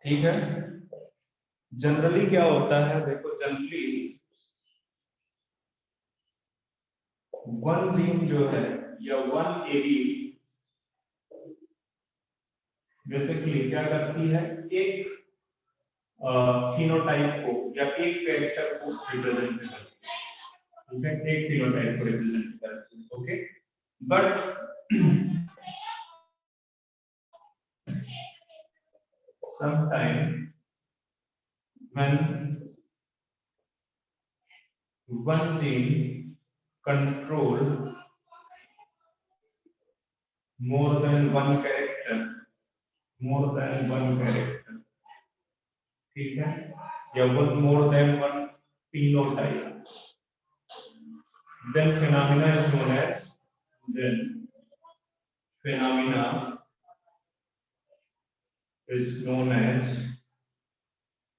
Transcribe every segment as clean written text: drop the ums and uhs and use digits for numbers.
ठीक है। जनरली क्या होता है, देखो जनरली वन जीन जो है या वन एलील बेसिकली क्या करती है, एक फिनोटाइप को या एक कैरेक्टर को रिप्रेजेंट करती है। ठीक है, एक फिनोटाइप को रिप्रेजेंट करती है। Okay, but sometime when one gene control more than one character, ठीक है, या more than one phenotype, then phenomena is known as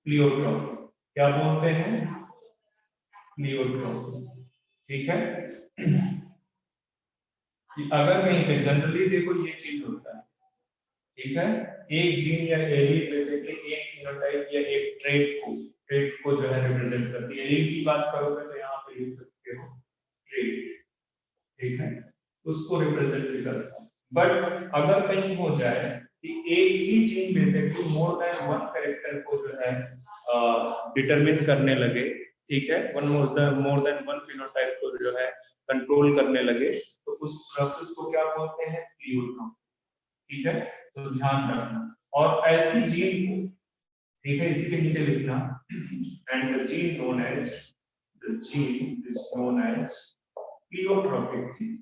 pleiotropy. क्या बोलते हैं, प्लियोट्रॉपी। ठीक है, अगर कहीं पे जनरली देखो ये चीज होता है, ठीक है, एक जीन या एलील बेसिकली एक फिनोटाइप या एक ट्रेट को जो है रिप्रेजेंट करती है। एलील की बात करोगे तो यहाँ पे लिख सकते हो ट्रेट, ठीक है, उसको रिप्रेजेंट करता है। बट अगर कहीं हो जाए कि एक ही gene basically more than one character को जो है डिटरमिन करने लगे, ठीक है, मोर देन वन फिनोटाइप को जो है कंट्रोल करने लगे, तो उस प्रोसेस को क्या बोलते हैं, प्लियोट्रॉपी। ठीक है, तो ध्यान रखना। और ऐसी जीन को, ठीक है, इसी के नीचे लिखना, and the gene is known as pleiotropic gene,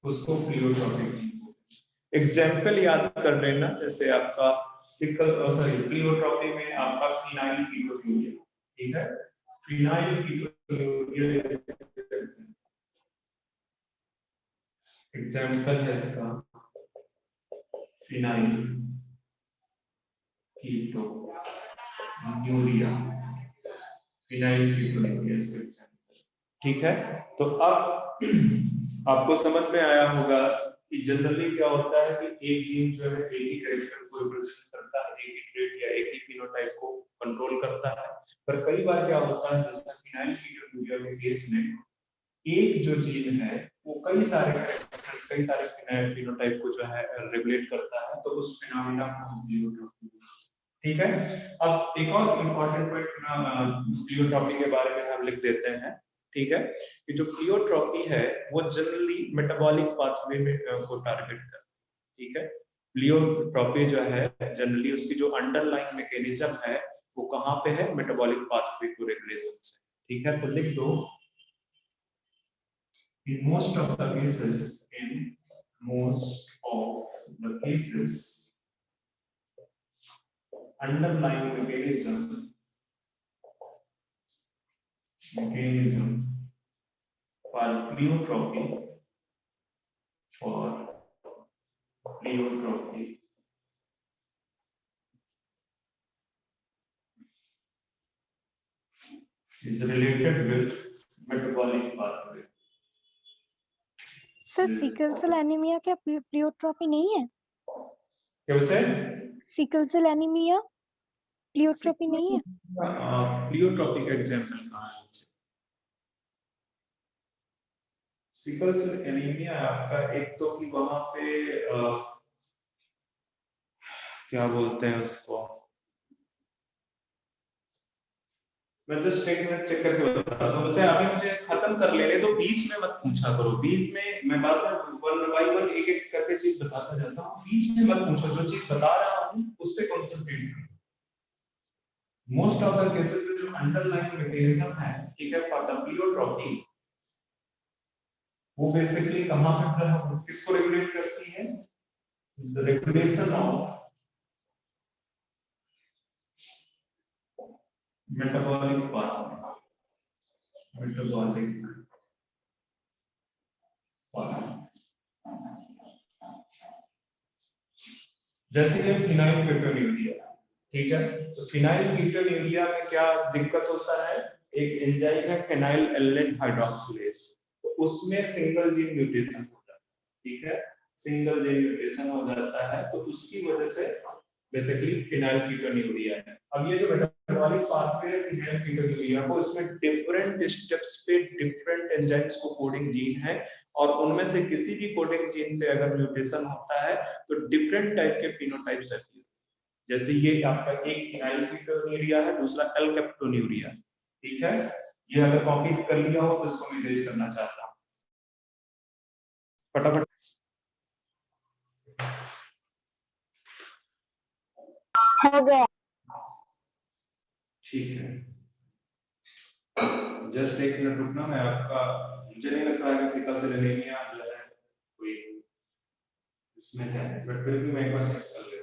उसको प्लियोट्रॉपिक जीन। एग्जाम्पल याद कर लेना, जैसे आपका प्लियोट्रॉपी में आपका फिनाइल कीटोन्यूरिया, ठीक है, फिनाइल कीटोन्यूरिया एग्जाम्पल है इसका, फिनाइल कीटोन्यूरिया, ठीक है। तो अब आपको समझ में आया होगा कि जनरली क्या होता है कि एक जीन जो है एक ही कैरेक्टर को रिप्रेजेंट करता है, एक ही ट्रेट या एक ही फिनोटाइप को कंट्रोल करता है। पर कई बार क्या होता है, जैसे फिनाइल कीटोन्यूरिया के केस में एक जो जीन है वो कई सारे कैरेक्टर्स, कई सारे फिनोटाइप को जो है रेगुलेट करता है, तो उस फिनोमेना को प्लियोट्रॉपी। ठीक है, अब एक और इम्पोर्टेंट पॉइंट प्लियोट्रॉपी के बारे में हम लिख देते हैं। ठीक है, कि जो प्लियोट्रॉपी है वो जनरली मेटाबॉलिक पाथवे में को टारगेट करता है। ठीक है, प्लियोट्रॉपी जो है जनरली उसकी जो अंडरलाइंग मैकेनिज्म है वो कहाँ पे है, मेटाबॉलिक पाथवे को रेगुलेशन से। ठीक है, तो लिख दो, in most of the cases underlying mechanism for pleiotropy is related with metabolic pathway. Sir sickle cell anaemia क्या प्लियोट्रॉपी नहीं है? क्या बच्चे? सिकल सेल एनीमिया प्लियोट्रॉपी नहीं है? प्लियोट्रॉपी का एग्जांपल कहाँ है? सिकल सेल एनीमिया आपका एक तो कि वहां पे क्या बोलते हैं उसको, मैं जस्ट एक मिनट चेक करके बताता हूँ बच्चे, अभी मुझे खत्म कर लेने तो बीच में मत पूछा करो, बीच में मैं बार बार वन बाय वन एक एक करके चीज बताता जाता हूँ, बीच में मत पूछो, जो चीज बता रहा हूँ उस पे कंसंट्रेट करो। मोस्ट ऑफ द केसेस में जो अंडरलाइंग मैकेनिज्म है, ठीक है, फॉर द प्लियोट्रॉपी, वो बेसिकली कहां पे किसको रेगुलेट करती है, the regulation of metabolic pathway, जैसे कि फिनाइल कीटोन्यूरिया। ठीक है, तो फिनाइल कीटोन्यूरिया में क्या दिक्कत होता है, एक एंजाइम है फेनाइल एल्लेन हाइड्रोक्सिलेज, तो उसमें सिंगल जीन म्यूटेशन होता है। ठीक है, सिंगल जीन म्यूटेशन हो जाता है, तो उसकी वजह से बेसिकली फिनाइलकीटोन्यूरिया है। अब ये जो मेटाबॉलिक पाथवे है फिनाइलकीटोन्यूरिया को, इसमें डिफरेंट स्टेप्स पे डिफरेंट एंजाइम्स को कोडिंग जीन है, और उनमें से किसी भी कोडिंग जीन पे अगर म्यूटेशन होता है तो डिफरेंट टाइप के फिनोटाइप्स आती है। जैसे ये आपका एक फिनाइलकीटोन्यूरिया है, दूसरा एल्केप्टोन्यूरिया, ठीक है। ये अगर कॉपी कर लिया हो तो इसको मैं इरेज करना चाहता हूं फटाफट। हो गया। ठीक है, जस्ट एक मिनट रुकना, मैं आपका, मुझे नहीं लगता है कि सिकल सेल एनीमिया जो है कोई इसमें है, बट फिर भी मैं एक बार चेक कर लेता हूं।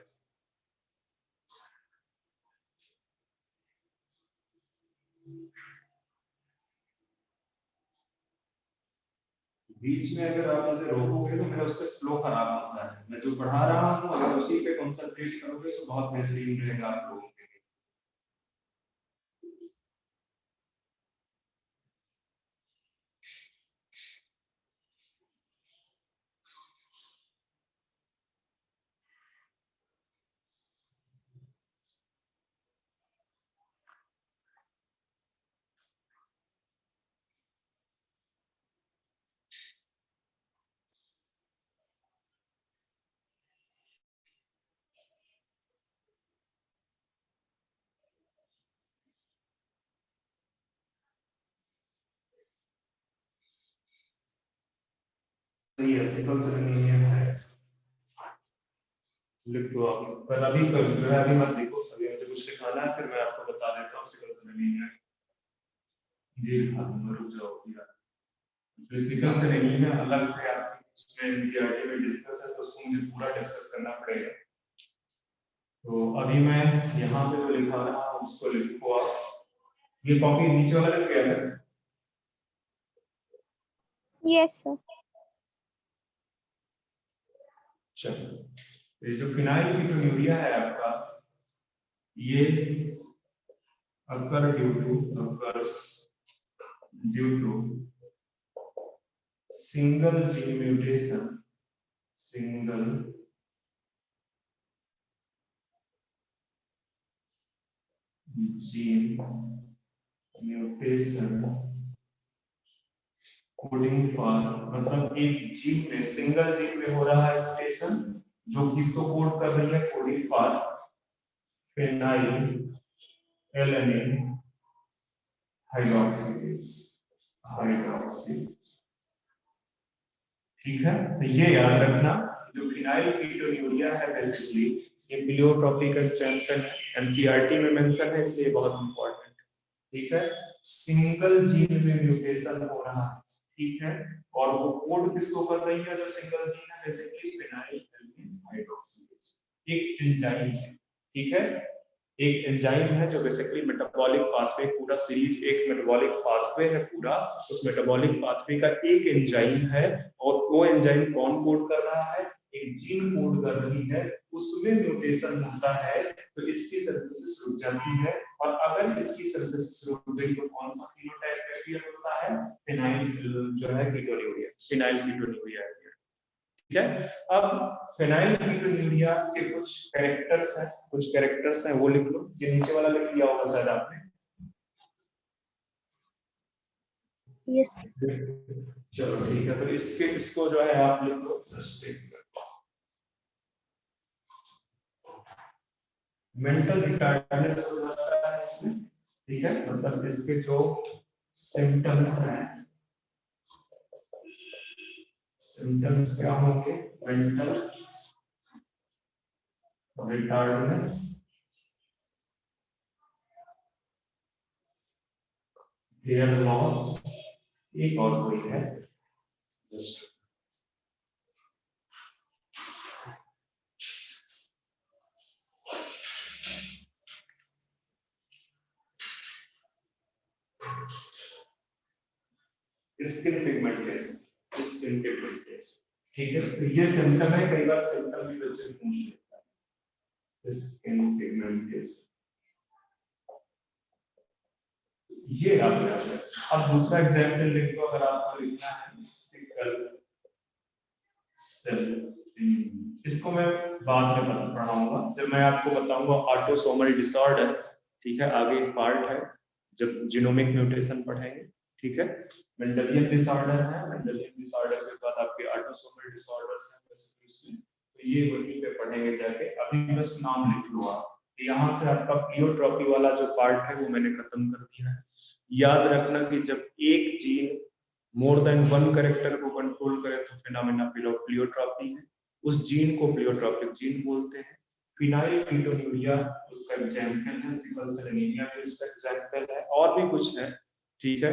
बीच में अगर आप मुझे रोकोगे तो मेरा उससे फ्लो खराब होता है। मैं जो पढ़ा रहा हूँ अगर उसी पे कंसंट्रेट करोगे तो बहुत बेहतरीन रहेगा आप लोगों के लिए। सही है, सिकल सेल एनीमिया है, लिख दो आप। पर अभी कर जो है अभी मत लिखो, अभी मुझे कुछ लिखाना है, फिर मैं आपको बता देता हूँ सिकल सेल एनीमिया। ये लिखा दूंगा, रुक जाओ यार। तो सिकल सेल एनीमिया अलग से आप उसमें एनसीईआरटी में डिस्कस है, तो उसको मुझे पूरा डिस्कस करना पड़ेगा। तो अभी मैं यहाँ पे जो लिखा रहा हूँ उसको लिखो आप। ये कॉपी नीचे वाला लिख गया है? Yes sir. चलो, ये जो फिनाइलकीटोन्यूरिया है आपका, ये occurs due to single gene mutation, single gene mutation coding for, मतलब एक जीन में, सिंगल जीन में हो रहा है म्यूटेशन जो किसको कोड कर रही है, coding for phenyl alanine hydroxylase, ठीक है। तो ये याद रखना, जो फिनाइलकीटोन्यूरिया है बेसिकली ये प्लियोट्रॉपिकल चैंपियन है, एनसीईआरटी में मेंशन है, इसलिए बहुत इंपॉर्टेंट, ठीक है। सिंगल जीन में म्यूटेशन हो रहा है, ठीक है, और वो कोड किसको कर रही है, जो सिंगल जीन है बेसिकली फिनाइल एल्केन हाइड्रोक्सिलेज, एक एंजाइम है, ठीक है। एक एंजाइम है जो बेसिकली मेटाबॉलिक पाथवे, पूरा सीरीज एक मेटाबॉलिक पाथवे है पूरा, उस मेटाबॉलिक पाथवे का एक एंजाइम है, और वो एंजाइम कौन कोड कर रहा है, एक जीन कोड कर रही है, उसमें म्यूटेशन होता है तो इसकी सिंथेसिस रुक जाती है, और अगर इसकी सिंथेसिस रुक गई तो कौन सा फिनोटाइप क्रिएट होता है, फिनाइल जो है कीटोन्यूरिया, फिनाइलकीटोन्यूरिया, ठीक है। अब फिनाइलकीटोन्यूरिया के कुछ कैरेक्टर्स हैं वो लिख लो, ये नीचे वाला लिख लिया होगा शायद आपने। यस। चलो ठीक है, तो इसको जो है आप लिख लो, मेंटल रिटार्डनेस हो जाता है इसमें, ठीक है, मतलब इसके जो सिम्टम्स हैं, सिम्टम्स क्या होंगे, मेंटल रिटार्डनेस, हेयर लॉस, एक और कोई है, just skin pigmentation, skin pigmentation, ठीक है। तो ये सिम्टम है, कई बार सिम्टम भी बच्चे पूछ लेता है, स्किन पिगमेंटेशन, ये आप याद रखें। अब दूसरा एग्जांपल लिख दो, अगर आपको लिखना है सिकल सेल इसको मैं बाद में पढ़ाऊंगा जब मैं आपको बताऊंगा ऑटोसोमल डिसऑर्डर, ठीक है, आगे एक पार्ट है जब जीनोमिक म्यूटेशन पढ़ेंगे, ठीक है। मेंडेलियन डिसऑर्डर है, मेंडेलियन डिसऑर्डर के बाद आपके ऑटोसोमल डिसऑर्डर्स हैं उसमें, तो ये वहीं पे पढ़ेंगे जाके। अभी बस नाम लिख लो आप। यहाँ से आपका प्लियोट्रॉपी वाला जो पार्ट है वो मैंने खत्म कर दिया है। याद रखना कि जब एक जीन मोर देन वन कैरेक्टर को कंट्रोल करे तो फिनोमेना प्लियोट्रॉपी है। उस जीन को प्लियोट्रॉपिक जीन बोलते हैं। फिनाइलकीटोन्यूरिया उसका एग्जांपल है, सिकल सेल एनीमिया भी उसका एग्जांपल है, और भी कुछ है, ठीक है,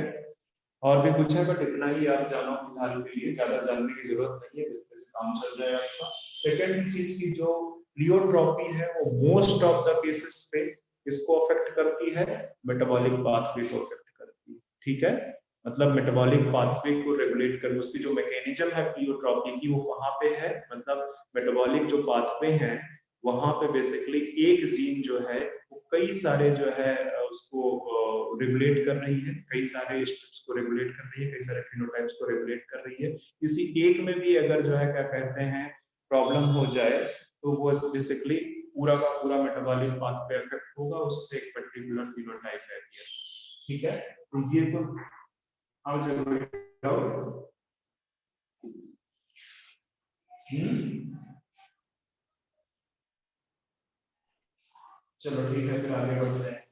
और भी कुछ है, बट इतना ही आप जानो फिलहाल के लिए, ज्यादा जानने की जरूरत नहीं है, जितने से काम चल जाए आपका। सेकंड चीज की जो प्लियोट्रॉपी है वो मोस्ट ऑफ द केसेस पे किसको अफेक्ट करती है, मेटाबॉलिक पाथवे को अफेक्ट करती है, ठीक है। मतलब मेटाबॉलिक पाथवे को रेगुलेट कर, उसकी जो मैकेनिज्म है प्लियोट्रॉपी की वो कहाँ पे है, मतलब मेटाबॉलिक जो पाथवे हैं वहां पे बेसिकली एक जीन जो है वो कई सारे जो है उसको रेगुलेट कर रही है, कई सारे स्टेप्स को रेगुलेट कर रही है, कई सारे फिनोटाइप्स को रेगुलेट कर रही है। किसी एक में भी अगर जो है क्या कहते हैं प्रॉब्लम हो जाए तो वो बेसिकली पूरा का पूरा मेटाबॉलिक पाथवे अफेक्ट होगा, उससे एक पर्टिकुलर फिनोटाइप है, ठीक है। तो ये तो आप जरूर चलो ठीक है, फिर आगे बढ़ते हैं।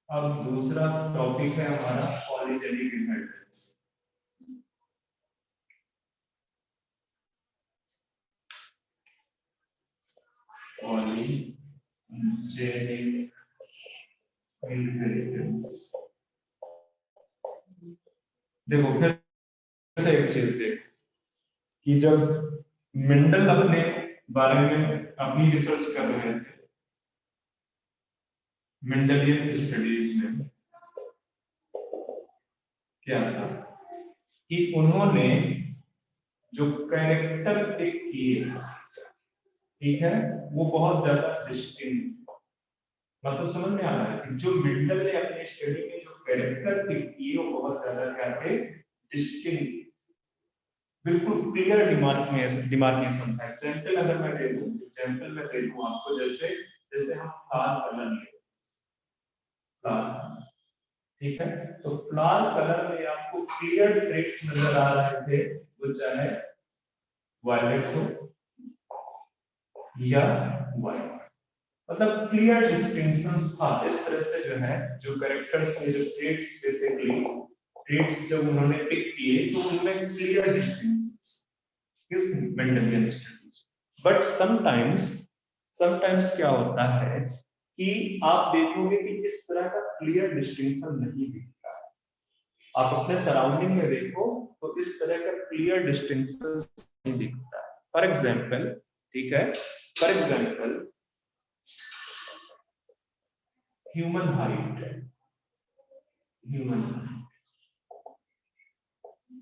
अब दूसरा टॉपिक है हमारा पॉलीजेनिक इनहेरिटेंस। पॉलीजेनिक इनहेरिटेंस, देखो फिर से एक चीज देखो कि जब मेंडल अपने बारे में अपनी रिसर्च कर रहे थे मेंडलियन स्टडीज में, क्या था कि उन्होंने जो कैरेक्टर पिक किए, ठीक है, वो बहुत ज्यादा डिस्टिंक्ट, मतलब समझ में आ रहा है कि जो मेंडल ने अपने स्टडी में जो कैरेक्टर पिक किए वो बहुत ज्यादा क्या थे, डिस्टिंक्ट, बिल्कुल क्लियर डिमार्केशन था। एग्जांपल अगर मैं दे दूं, एग्जांपल मैं दे दूं आपको, जैसे जैसे हम फ्लावर कलर लें, फ्लावर, ठीक है, तो फ्लावर कलर में आपको क्लियर ट्रेट्स नजर आ रहे थे, वो चाहे वायलेट हो या व्हाइट, मतलब क्लियर डिस्टिंक्शंस था। इस तरह से जो है जो कैरेक्टर्स से जो ट्रेट्स बेसिकली ट्रेट्स जब उन्होंने पिक किए तो उनमें क्लियर डिस्टिंक्शंस किस मेंडेलियन स्टडीज। बट समटाइम्स क्या होता है कि आप देखोगे कि इस तरह का क्लियर डिस्टिंक्शन नहीं दिखता है। आप अपने सराउंडिंग में देखो तो इस तरह का क्लियर डिस्टिंक्शन नहीं दिखता है। फॉर एग्जांपल, ठीक है, for example human height,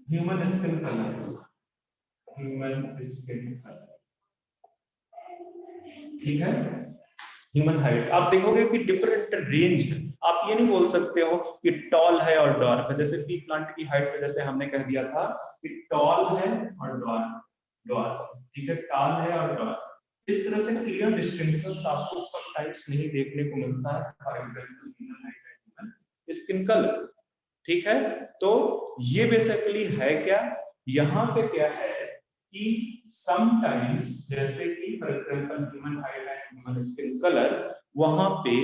human skin colour, human skin colour, ठीक है, ह्यूमन हाइट आप देखोगे कि डिफरेंट रेंज है। आप ये नहीं बोल सकते हो कि टॉल है और डॉर्क है, जैसे पी प्लांट की हाइट पे जैसे हमने कह दिया था कि टॉल है और डॉर्क, डॉर्क, ठीक है, टॉल है और डॉर्क। इस तरह से क्लियर डिस्टिंक्शंस आपको समटाइम्स नहीं देखने को मिलता है। फॉर एग्जांपल ह्यूमन हाइट है, ह्यूमन स्किन कलर, ठीक है। तो ये बेसिकली है क्या, यहाँ पे क्या है कि समटाइम्स जैसे कि for example human height and human skin colour, वहां पे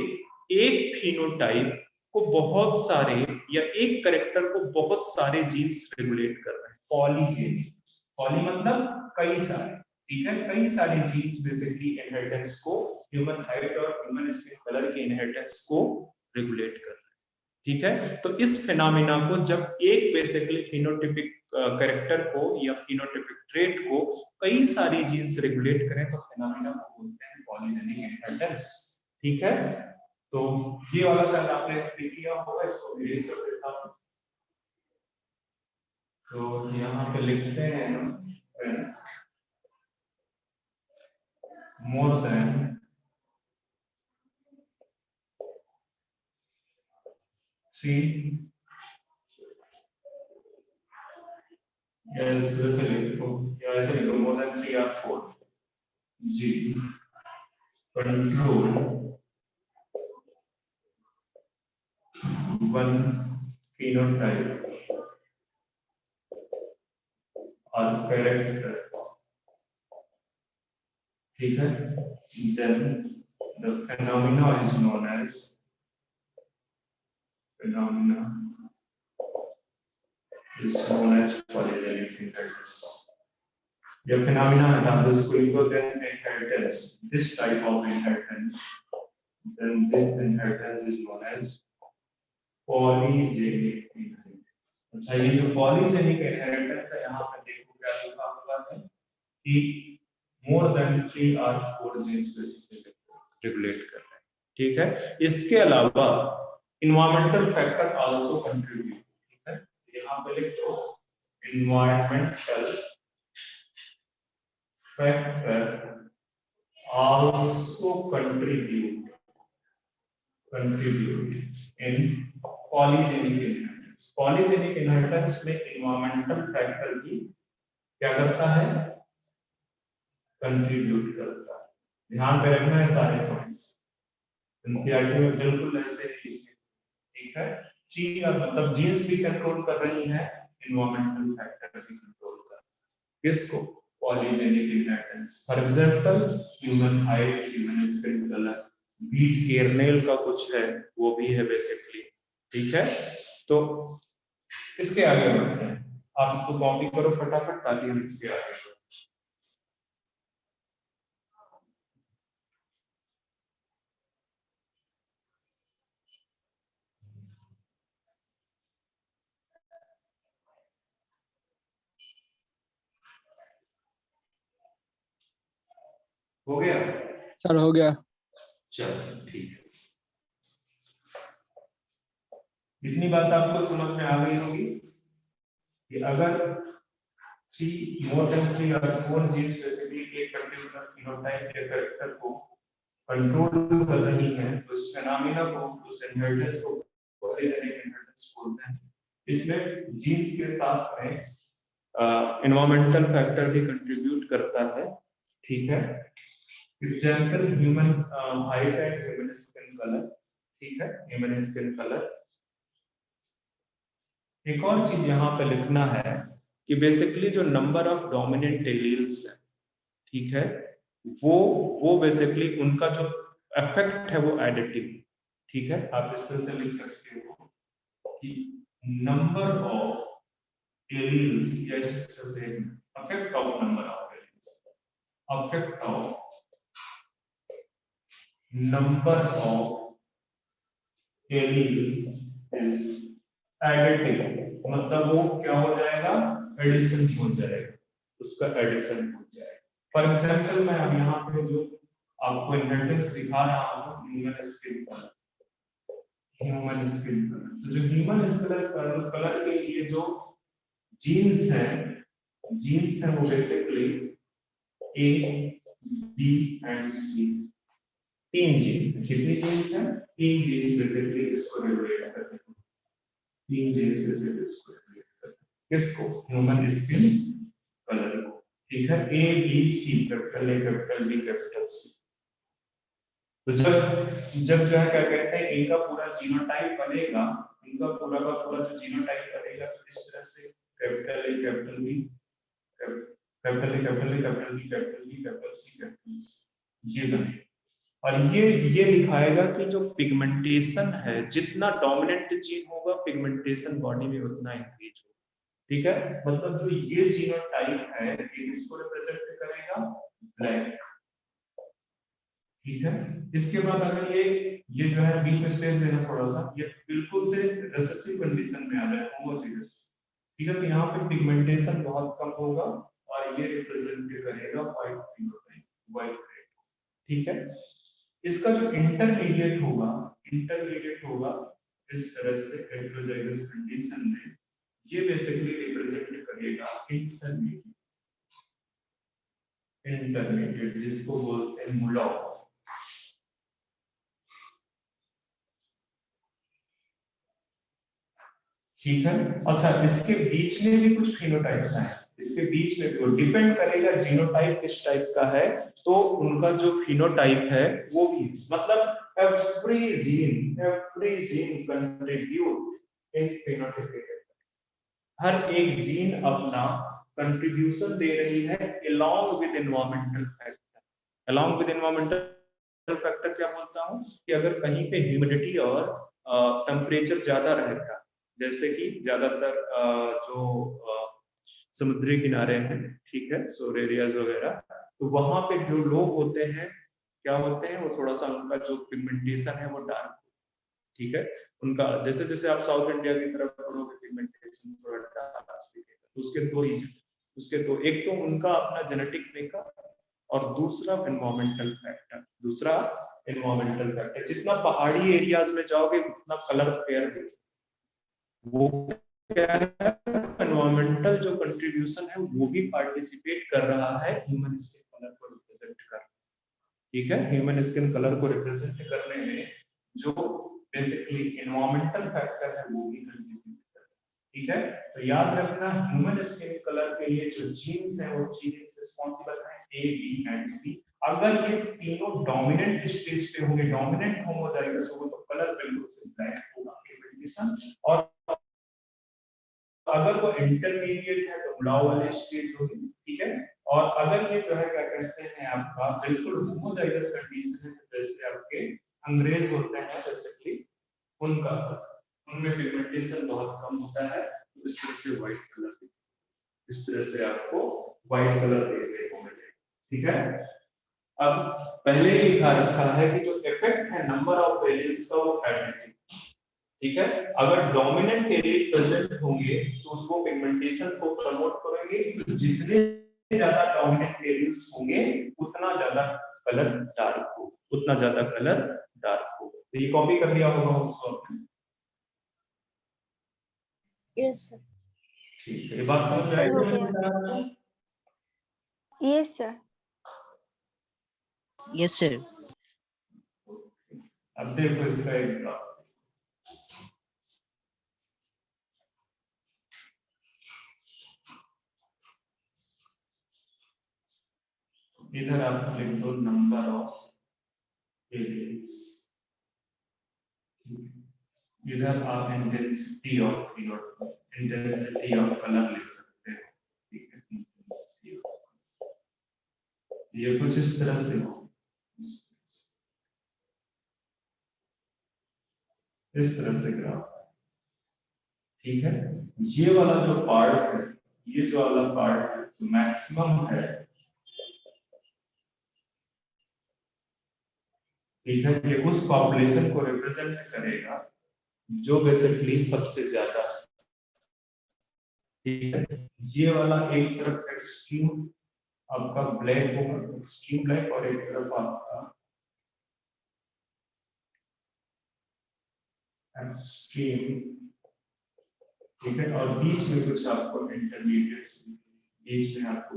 एक फिनोटाइप को बहुत सारे या एक कैरेक्टर को बहुत सारे जीन्स रेगुलेट कर रहे हैं, पॉलीजेनिक, पॉली मतलब कई सारे, ठीक है, कई सारे जीन्स बेसिकली इनहेरिटेंस को, ह्यूमन हाइट और ह्यूमन स्किन कलर के इनहेरिटेंस को रेगुलेट कर रहे हैं, ठीक है। तो इस फिनोमेना को जब एक बेसिकली फिनोटिपिक कैरेक्टर को या फिनोटिपिक ट्रेट को कई सारी जीन्स रेगुलेट करें तो फिनोमेना को बोलते हैं पॉलीजेनिक इनहेरिटेंस, ठीक है। तो ये वाला शायद आपने लिख लिया होगा, इसको इरेज कर देता हूं। तो यहाँ पे लिखते हैं हम मोर देन सी ऐसे लिखो या ऐसे लिखो more than 3 or 4 gene control one phenotype or character, ठीक है, then the phenomena is known as polygenic inheritance. जब phenomena है तो उसको लिखो then inheritance, this type of inheritance, then this inheritance is known as polygenic inheritance. अच्छा ये जो polygenic inheritance है यहाँ पे देखो क्या लिखा हुआ है कि more than 3 or 4 genes regulate कर रहे हैं, ठीक है। इसके अलावा environmental factor also contribute, ठीक है, यहाँ पे लिखो environmental factor also contribute in polygenic inheritance. Polygenic inheritance में environmental factor भी क्या करता है, कंट्रीब्यूट करता है। ध्यान पे रखना है सारे पॉइंट्स, एनसीईआरटी में बिल्कुल ऐसे ही, ठीक है। चीज मतलब जीन्स भी कंट्रोल कर रही है, एनवायरमेंटल फैक्टर भी कंट्रोल कर रही है, किसको, polygenic inheritance. For example human height, human skin colour, wheat kernel का कुछ है वो भी है बेसिकली, ठीक है। तो इसके आगे बढ़ते हैं, आप इसको कॉपी करो फटाफट ताकि हम इसके आगे बढ़ें। हो गया सर? हो गया। चलो ठीक है, इतनी बात आपको समझ में आ गई होगी कि अगर more than 3 or 4 genes specific एक पर्टिकुलर फिनोटाइप के कैरेक्टर को कंट्रोल कर रही हैं तो इस फेनोमेना को, उस इनहेरिटेंस को पॉलीजेनिक इनहेरिटेंस बोलते हैं। इसमें जीन्स के साथ में एनवायरमेंटल फैक्टर भी कंट्रीब्यूट करता है, ठीक है। Example human height and human skin colour, ठीक है, ह्यूमन स्किन कलर। एक और चीज यहाँ पे लिखना है कि बेसिकली जो नंबर ऑफ डोमिनेंट एलील्स है, ठीक है, वो बेसिकली उनका जो इफेक्ट है वो एडिटिव, ठीक है। आप इस तरह से लिख सकते हो कि नंबर ऑफ एलील्स या इस तरह से effect of number of alleles, effect of number of alleles is additive, मतलब वो क्या हो जाएगा, एडिशन हो जाएगा, उसका एडिशन हो जाएगा। फॉर एग्जांपल मैं अब यहाँ पे जो आपको इनहेरिटेंस दिखा रहा हूँ human skin colour, human skin colour, तो जो ह्यूमन स्किन कलर के लिए जो जीन्स हैं वो basically A, B and C, 3 genes. कितनी जीन्स हैं? 3 जीन्स बेसिकली इसको रेगुलेट करते हैं, 3 जीन्स बेसिकली इसको रेगुलेट करते हैं, किसको, ह्यूमन स्किन कलर को, ठीक है। A B C, capital A capital B capital C. तो जब जो है क्या कहते हैं, इनका पूरा जीनोटाइप बनेगा, इनका पूरा का पूरा जो जीनोटाइप बनेगा तो इस तरह से capital A capital B capital A capital A capital B capital B capital C, ये बनेगा। और ये दिखाएगा कि जो पिगमेंटेशन है, जितना डोमिनेंट जीन होगा पिगमेंटेशन बॉडी में उतना इंक्रीज होगा, ठीक है। मतलब जो ये जीनोटाइप है ये इसको रिप्रेजेंट करेगा ब्लैक, ठीक है। इसके बाद अगर ये जो है बीच में स्पेस देना थोड़ा सा, ये बिल्कुल से रिसेसिव कंडीशन में आ जाए, होमोजीनियस, ठीक है। तो यहाँ पे पिगमेंटेशन बहुत कम होगा और ये रिप्रेजेंट करेगा व्हाइट फिनोटाइप, व्हाइट रेड, ठीक है। इसका जो इंटरमीडिएट होगा इस तरह से हेटेरोजाइगस कंडीशन में, ये बेसिकली रिप्रेजेंट लगेगा इंटरमीडिएट, जिसको बोलते हैं मुलॉ। ठीक है। अच्छा, इसके बीच में भी कुछ फिनोटाइप्स हैं, इसके बीच में भी डिपेंड करेगा जीनोटाइप किस टाइप का है, तो उनका जो फिनोटाइप है वो भी, मतलब every gene contribute in phenotype. हर एक जीन अपना कंट्रीब्यूशन दे रही है along with environmental factor। along with environmental factor क्या बोलता हूँ कि अगर कहीं पे ह्यूमिडिटी और टेम्परेचर ज्यादा रहेगा, जैसे कि ज्यादातर जो समुद्री किनारे हैं, ठीक है, सोर एरियाज वगैरह, तो वहां पे जो लोग होते हैं क्या होते हैं, वो थोड़ा सा उनका जो पिगमेंटेशन है वो डार्क, ठीक है, उनका जैसे जैसे आप साउथ इंडिया की तरफ बढ़ोगे पिगमेंटेशन थोड़ा डार्क दिखेगा। तो उसके दो रीजन, उसके दो, एक तो उनका अपना जेनेटिक मेकअप और दूसरा एनवायरमेंटल फैक्टर। जितना पहाड़ी एरियाज में जाओगे उतना कलर फेयर है, वो क्या है, एनवायरमेंटल जो कंट्रीब्यूशन है वो भी पार्टिसिपेट कर रहा है ह्यूमन स्किन कलर को रिप्रेजेंट कर, ठीक है, ह्यूमन स्किन कलर को रिप्रेजेंट करने में जो बेसिकली एनवायरमेंटल फैक्टर है वो भी कंट्रीब्यूट कर रहा है, ठीक है। तो याद रखना ह्यूमन स्किन कलर के लिए जो जीन्स है वो जीन्स रिस्पांसिबल है A, B एंड C। अगर ये तीनों डोमिनेंट स्टेज पे होंगे, डोमिनेंट होमोजाइगस होगा तो कलर बिल्कुल से ब्लैक होगा पिगमेंटेशन, और अगर वो इंटरमीडिएट है तो ब्लाउ वाले स्टेज होगी, ठीक है। और अगर ये जो है क्या कहते हैं आपका बिल्कुल होमोजाइगस कंडीशन है, जैसे आपके अंग्रेज होते हैं बेसिकली, उनका उनमें पिगमेंटेशन बहुत कम होता है, तो इस तरह से व्हाइट कलर, इस तरह से आपको व्हाइट कलर देखने को मिलेगा, ठीक है। अब पहले ही लिखा रखा है कि जो इफेक्ट है नंबर ऑफ वेरिएंट्स का वो एडिटिव, ठीक है। अगर डोमिनेंट एलील प्रेजेंट होंगे तो उसको पिगमेंटेशन को प्रमोट करेंगे, तो जितने ज्यादा डोमिनेंट एलील्स होंगे उतना ज्यादा कलर डार्क हो, उतना ज्यादा कलर डार्क हो। तो ये कॉपी कर लिया होगा उसको आपने? Yes sir. ठीक है, ये बात समझ में आई? हो गया। Yes sir. Yes sir. अब देखो इसका एक ग्राफ, इधर आप लिख दो नंबर ऑफ एलियंस, इधर आप intensity of intensity of colour लिख सकते हो, ठीक है। ये कुछ इस तरह से हो, इस तरह से ग्राफ, ठीक है। ये वाला जो पार्ट है, ये जो वाला पार्ट मैक्सिमम है, ठीक है, ये उस पॉपुलेशन को रिप्रेजेंट करेगा जो बेसिकली सबसे ज्यादा, ठीक है। ये वाला एक तरफ एक्सट्रीम आपका ब्लैक होगा, एक्सट्रीम ब्लैक, और एक तरफ आपका एक्सट्रीम, ठीक है, और बीच में कुछ आपको इंटरमीडिएट, बीच में आपको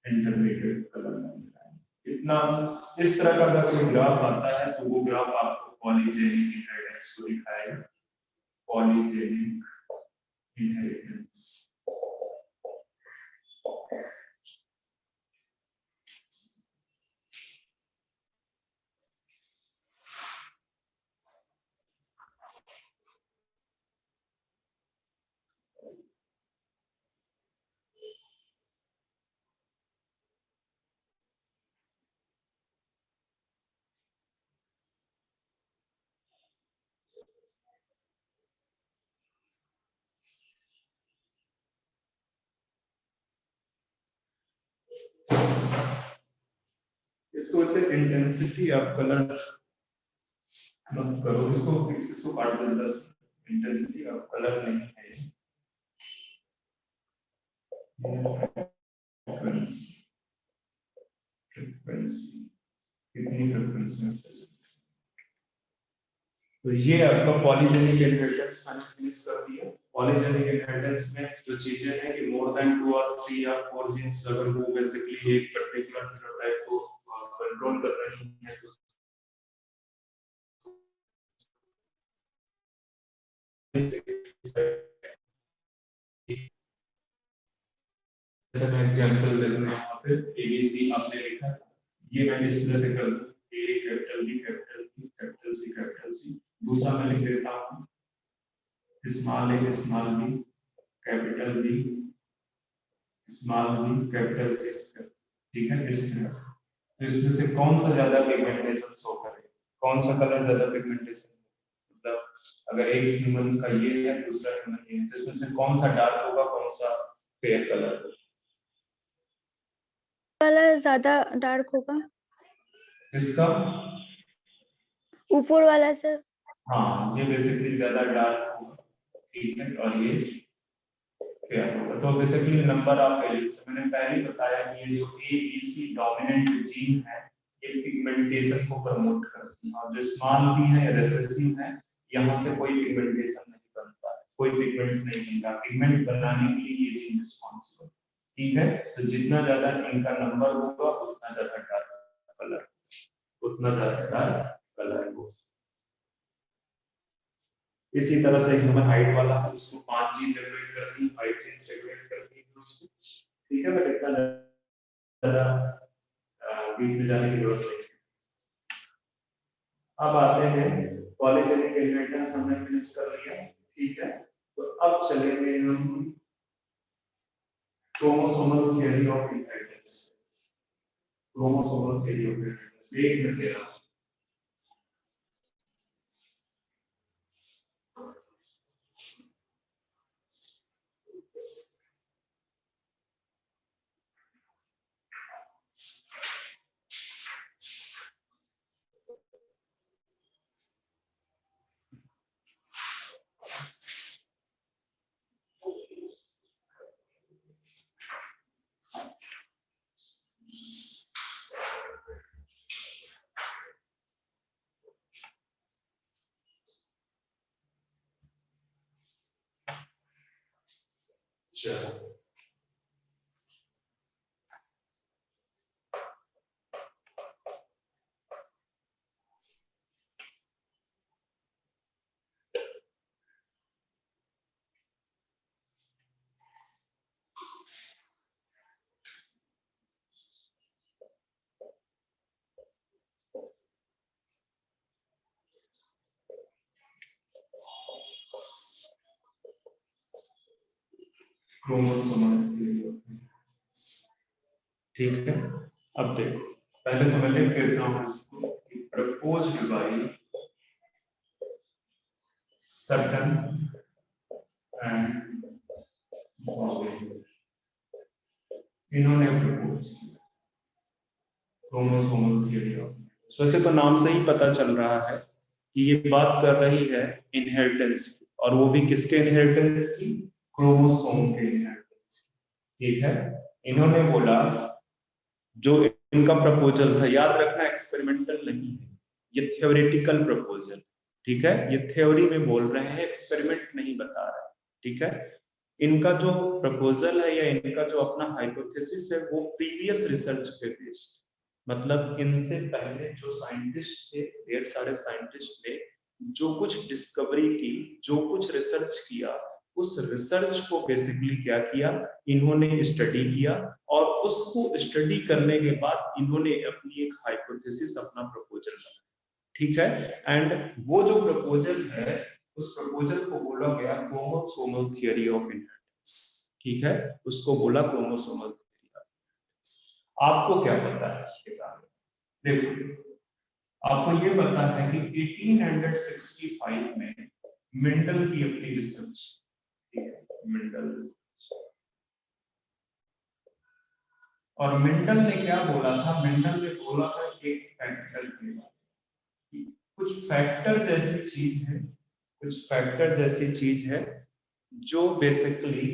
इंटरमीडिएट कलर मिलता है। इतना इस तरह का अगर कोई ग्राफ आता है तो वो ग्राफ आपको पॉलीजेनिक इनहेरिटेंस को दिखाएगा, पॉलीजेनिक इनहेरिटेंस। इसको अच्छे इंटेंसिटी ऑफ कलर मत करो, इसको काट दो, 10 इंटेंसिटी ऑफ कलर नहीं है, फ्रीक्वेंसी कितनी फ्रीक्वेंसी में, तो ये आपका पॉलीजेनिक इनहेरिटेंस मैंने फिनिश कर दिया। पॉलीजेनिक इनहेरिटेंस में जो चीजें हैं कि मोर देन 2 और 3 या 4 जीन्स अगर वो बेसिकली एक पर्टिकुलर फिनोटाइप को कंट्रोल कर रही है तो जैसे मैं एग्जांपल दे दूं यहाँ पे एबीसी आपने लिखा, ये मैंने इस तरह से कर दूं A capital B capital C capital C capital C. दूसरा मैं लिख देता हूँ small A small B capital B small B capital C. ठीक है, इस तरह से। तो इसमें से कौन सा ज्यादा पिगमेंटेशन शो करे, कौन सा कलर ज्यादा पिगमेंटेशन, मतलब अगर एक ह्यूमन का ये है दूसरा ह्यूमन ये है तो इसमें से कौन सा डार्क होगा कौन सा फेयर कलर। कलर ज्यादा डार्क होगा, इसका ऊपर वाला सर। हाँ ये बेसिकली ज्यादा डार्क होगा, ठीक है, और ये फेयर होगा। तो बेसिकली नंबर ऑफ एलिमेंट्स मैंने पहले ही बताया कि ये जो A B C dominant gene है ये पिगमेंटेशन को प्रमोट करती है, और जो स्मॉल बी है या रिसेसिव है यहाँ से कोई पिगमेंटेशन नहीं बनता है, कोई पिगमेंट नहीं बनता, पिगमेंट बनाने के लिए ये जीन रिस्पॉन्सिबल। ठीक है, तो जितना ज्यादा इनका नंबर होगा उतना ज्यादा डार्क कलर, उतना ज्यादा डार्क कलर होगा। इसी तरह से ह्यूमन हाइट वाला है उसको 5 जीन रेगुलेट करती है, 5 जीन रेगुलेट करती है उसको। ठीक है, बट इतना ज्यादा डीप में जाने की जरूरत नहीं। अब आते हैं पॉलीजेनिक इनहेरिटेंस हमने फिनिश कर लिया। ठीक है, तो अब चलेंगे हम chromosomal theory of inheritance. Chromosomal theory of inheritance एक मिनट दे रहा हूं। चलो क्रोमोसोमल थियरी ऑफ इनहेरिटेंस। ठीक है, अब देखो पहले तो मैं लिख देता हूं इसको proposed by Sutton and Boveri, इन्होंने प्रपोज क्रोमोसोमल थियरी ऑफ। वैसे तो नाम से ही पता चल रहा है कि ये बात कर रही है इनहेरिटेंस की, और वो भी किसके इनहेरिटेंस की, क्रोमोसोम के इनहेरिटेंस। ठीक है, इन्होंने बोला जो इनका प्रपोजल था, याद रखना एक्सपेरिमेंटल नहीं है, ये थ्योरेटिकल प्रपोजल। ठीक है, ये थ्योरी में बोल रहे हैं, एक्सपेरिमेंट नहीं बता रहे। ठीक है, इनका जो प्रपोजल है या इनका जो अपना हाइपोथेसिस है वो प्रीवियस रिसर्च पे बेस्ड, मतलब इनसे पहले जो साइंटिस्ट थे, ढेर सारे साइंटिस्ट ने जो कुछ डिस्कवरी की, जो कुछ रिसर्च किया, उस रिसर्च को बेसिकली क्या किया, इन्होंने स्टडी किया, और उसको स्टडी करने के बाद इन्होंने अपनी एक हाइपोथेसिस, अपना प्रपोजल बनाया। ठीक है, एंड वो जो प्रपोजल है उस प्रपोजल को बोला गया क्रोमोसोमल थियरी ऑफ इनहेरिटेंस। ठीक है, उसको बोला क्रोमोसोमल थियरी ऑफ इनहेरिटेंस। आपको क्या पता है इसके बारे में, देखो आपको ये पता है कि 1865 में मेंडल की अपनी रिसर्च, ठीक है, मेंडल, और मेंडल ने क्या बोला था, मेंडल ने बोला था एक फैक्टर के बारे में, कुछ फैक्टर जैसी चीज है, कुछ फैक्टर जैसी चीज है जो बेसिकली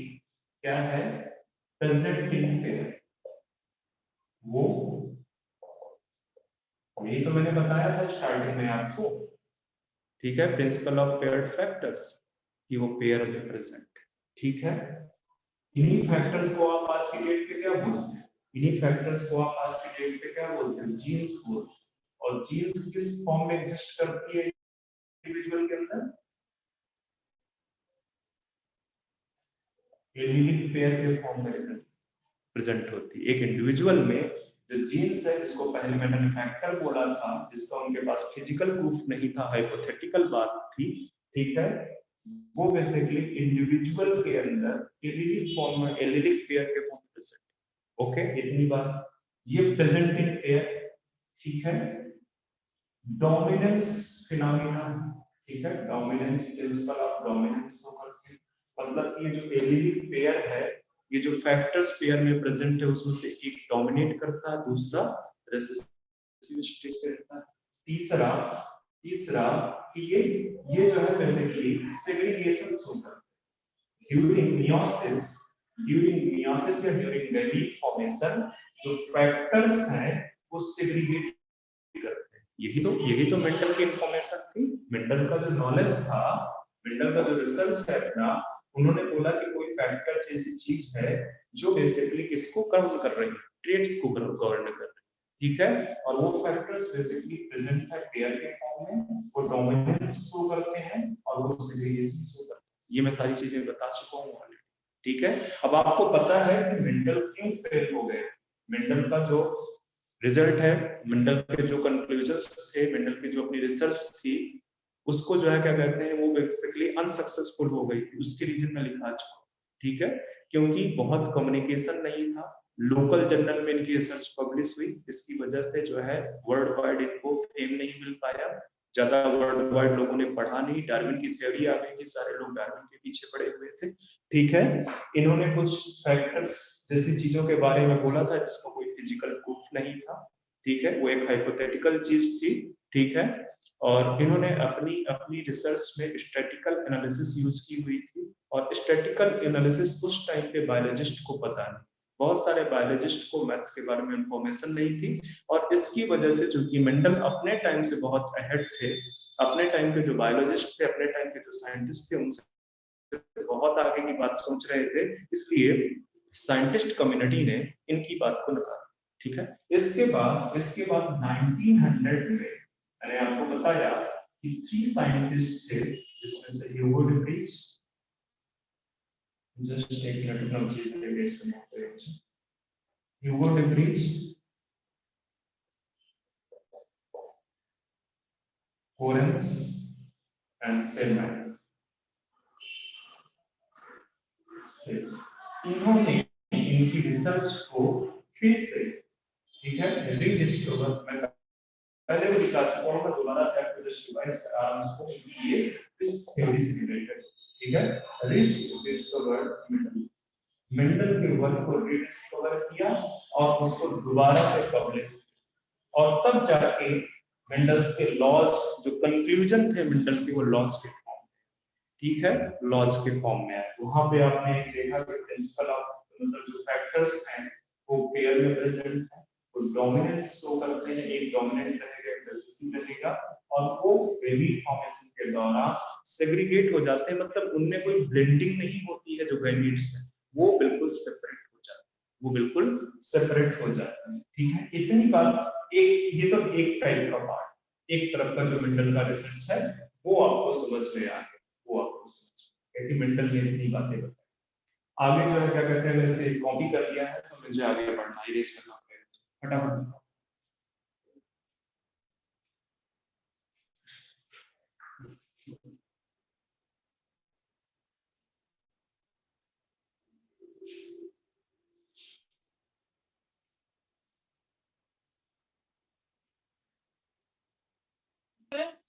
क्या है, प्रेजेंट इन पे है। वो यही तो मैंने बताया था स्टार्टिंग में आपको ठीक है, प्रिंसिपल ऑफ पेयर्ड फैक्टर्स कि वो पेयर में प्रेजेंट, ठीक है। इन्हीं फैक्टर्स को आप आज की डेट पे क्या बोलते हैं, इन्हीं फैक्टर्स को आप आज की डेट पे क्या बोलते हैं, जीन्स बोलते हैं। और जीन्स किस फॉर्म में एग्जिस्ट करती है इंडिविजुअल के अंदर, एलिलिक पेयर के फॉर्म में प्रेजेंट होती है। एक इंडिविजुअल में जो जीन्स है, जिसको पहले मैंने फैक्टर बोला था, जिसका उनके पास फिजिकल प्रूफ नहीं था, हाइपोथेटिकल बात थी, ठीक है, वो बेसिकली इंडिविजुअल के अंदर एलिलिक फॉर्म में, एलिलिक पेयर के फॉर्म में प्रेजेंट। ओके, इतनी बात। ये प्रेजेंट इन पेयर, ठीक है। डोमिनेंस फिनोमेना, ठीक है, डोमिनेंस, प्रिंसिपल ऑफ डोमिनेंस मतलब ये जो एलिलिक पेयर है, ये जो फैक्टर्स पेयर में प्रेजेंट है उसमें से एक डोमिनेट करता है, दूसरा रिसेसिव स्टेज पे रहता है, तीसरा तीसरा कि ये जो है बेसिकली सेग्रीगेशन होता है ड्यूरिंग मियोसिस, या ड्यूरिंग द रीफॉर्मेशन जो फैक्टर्स हैं वो सेग्रीगेट करते हैं। यही तो मेंडल की इंफॉर्मेशन थी, मेंडल का जो नॉलेज था, मेंडल का जो रिसर्च है अपना, उन्होंने बोला कि कोई फैक्टर ऐसी चीज है जो बेसिकली किसको गवर्न कर रही है, ट्रेड्स को गवर्न कर रही है, ठीक है। और वो फैक्टर्स बेसिकली प्रेजेंट है पेयर के फॉर्म में, वो डोमिनेंस शो करते हैं और वो सेग्रीगेशन शो करते हैं। ये मैं सारी चीजें बता चुका हूं ऑलरेडी, ठीक है। अब आपको पता है कि मेंडल क्यों फेल हो गए, मेंडल का जो रिजल्ट है, मेंडल के जो कंक्लूजन्स थे, मेंडल की जो अपनी रिसर्च थी, उसको जो है क्या कहते हैं, वो बेसिकली अनसक्सेसफुल हो गई थी। उसके रीजन में लिखा चुका, ठीक है, क्योंकि बहुत कम्युनिकेशन नहीं था, लोकल जर्नल में इनकी रिसर्च पब्लिश हुई, इसकी वजह से जो है वर्ल्ड वाइड इनको फेम नहीं मिल पाया, ज्यादा वर्ल्ड वाइड लोगों ने पढ़ा नहीं, डार्विन की थ्योरी आ गई थी, सारे लोग डार्विन के पीछे पड़े हुए थे, ठीक है। इन्होंने कुछ फैक्टर्स जैसी चीजों के बारे में बोला था जिसका कोई फिजिकल प्रूफ नहीं था, ठीक है, वो एक हाइपोथेटिकल चीज थी, ठीक है। और इन्होंने अपनी अपनी रिसर्च में स्टैटिकल एनालिसिस यूज की हुई थी, और स्टैटिकल एनालिसिस उस टाइम पे बायोलॉजिस्ट को पता नहीं, बहुत सारे बायोलॉजिस्ट को मैथ्स के बारे में इंफॉर्मेशन नहीं थी, और इसकी वजह से चूंकि मेंडल अपने टाइम से बहुत अहेड थे, अपने टाइम के जो बायोलॉजिस्ट थे, अपने टाइम के जो साइंटिस्ट थे, उनसे बहुत आगे की बात सोच रहे थे, इसलिए साइंटिस्ट कम्युनिटी ने इनकी बात को नकारा, ठीक है। इसके बाद 1900 में मैंने आपको बताया कि 3 साइंटिस्ट थे, जिसमें से ह्यूगो डे व्रीज, जस्ट एक मिनट में चीजें बेस करते हैं, ह्यूगो day Vries, coherence and salesman. इन्होंने इनकी रिसर्च को फिर से, ठीक है, रीडिस्कवर, मैं पहले भी बता चुका हूं, मैं दोबारा से आपको जस्ट रिवाइज करा रहा हूं इसको, ये इस थ्योरी से रिलेटेड, ठीक है, रीडिस्कवर्ड मेंडल के वर्क को रीडिस्कवर किया और उसको दोबारा से पब्लिश, और तब जाके मेंडल्स के लॉज, जो कंक्लूजन थे मेंडल के, वो लॉज के फॉर्म, ठीक है, लॉज के फॉर्म में आए। वहां पे आपने देखा कि प्रिंसिपल ऑफ, मतलब जो फैक्टर्स हैं वो पेयर में प्रेजेंट है, वो डोमिनेंस शो करते हैं, एक डोमिनेंट रहेगा, एक रिसेसिव रहेगा, और वो बेबी फॉर्मेशन के दौरान सेग्रीगेट हो जाते हैं, मतलब उनमें कोई ब्लेंडिंग नहीं होती है, जो गैमीट्स है वो बिल्कुल सेपरेट हो जाते हैं, वो बिल्कुल सेपरेट हो जाते हैं, ठीक है। इतनी बात, एक ये तो एक टाइप का पार्ट, एक तरफ का जो मेंडल का रिसर्च है वो आपको समझ में आ गया, वो आपको समझ में, मेंटल ने इतनी बातें बताई। आगे जो है क्या कहते हैं, वैसे कॉपी कर लिया है तो मुझे आगे पढ़ना, इरेज करना पड़ेगा, फटाफट।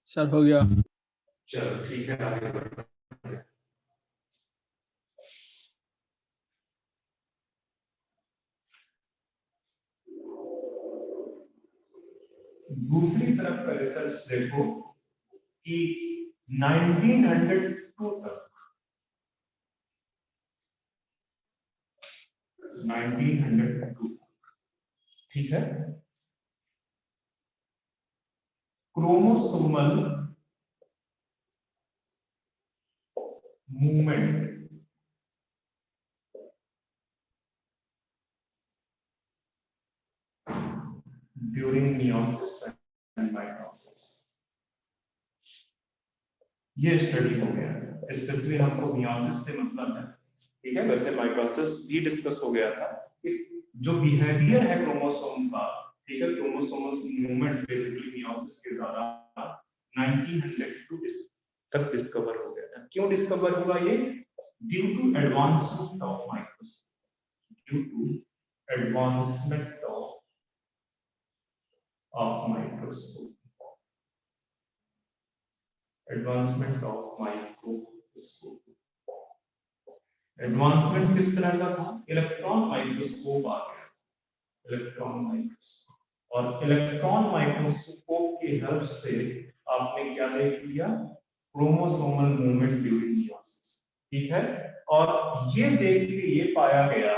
सर हो गया। चलो ठीक है, आगे बढ़ते हैं। दूसरी तरफ का रिसर्च देखो कि 1902 तक, 1902, ठीक है, chromosomal movement during meiosis and mitosis. ये स्टडी हो गया, स्पेशली हमको मियोसिस से मतलब है, ठीक है। वैसे माइटोसिस भी डिस्कस हो गया था कि जो बिहेवियर है क्रोमोसोम का, ठीक है, क्रोमोसोमल मूवमेंट बेसिकली मियोसिस के दौरान 1902 तक डिस्कवर हो गया था। क्यों डिस्कवर हुआ ये? Due to advancement of microscope, due to advancement of microscope, advancement of microscope. Advancement किस तरह का था? इलेक्ट्रॉन माइक्रोस्कोप आ गया, इलेक्ट्रॉन माइक्रोस्कोप। और इलेक्ट्रॉन माइक्रोस्कोप की हेल्प से आपने क्या देख लिया? क्रोमोसोमल मूवमेंट ड्यूरिंग मियोसिस, ठीक है। और ये देख के ये पाया गया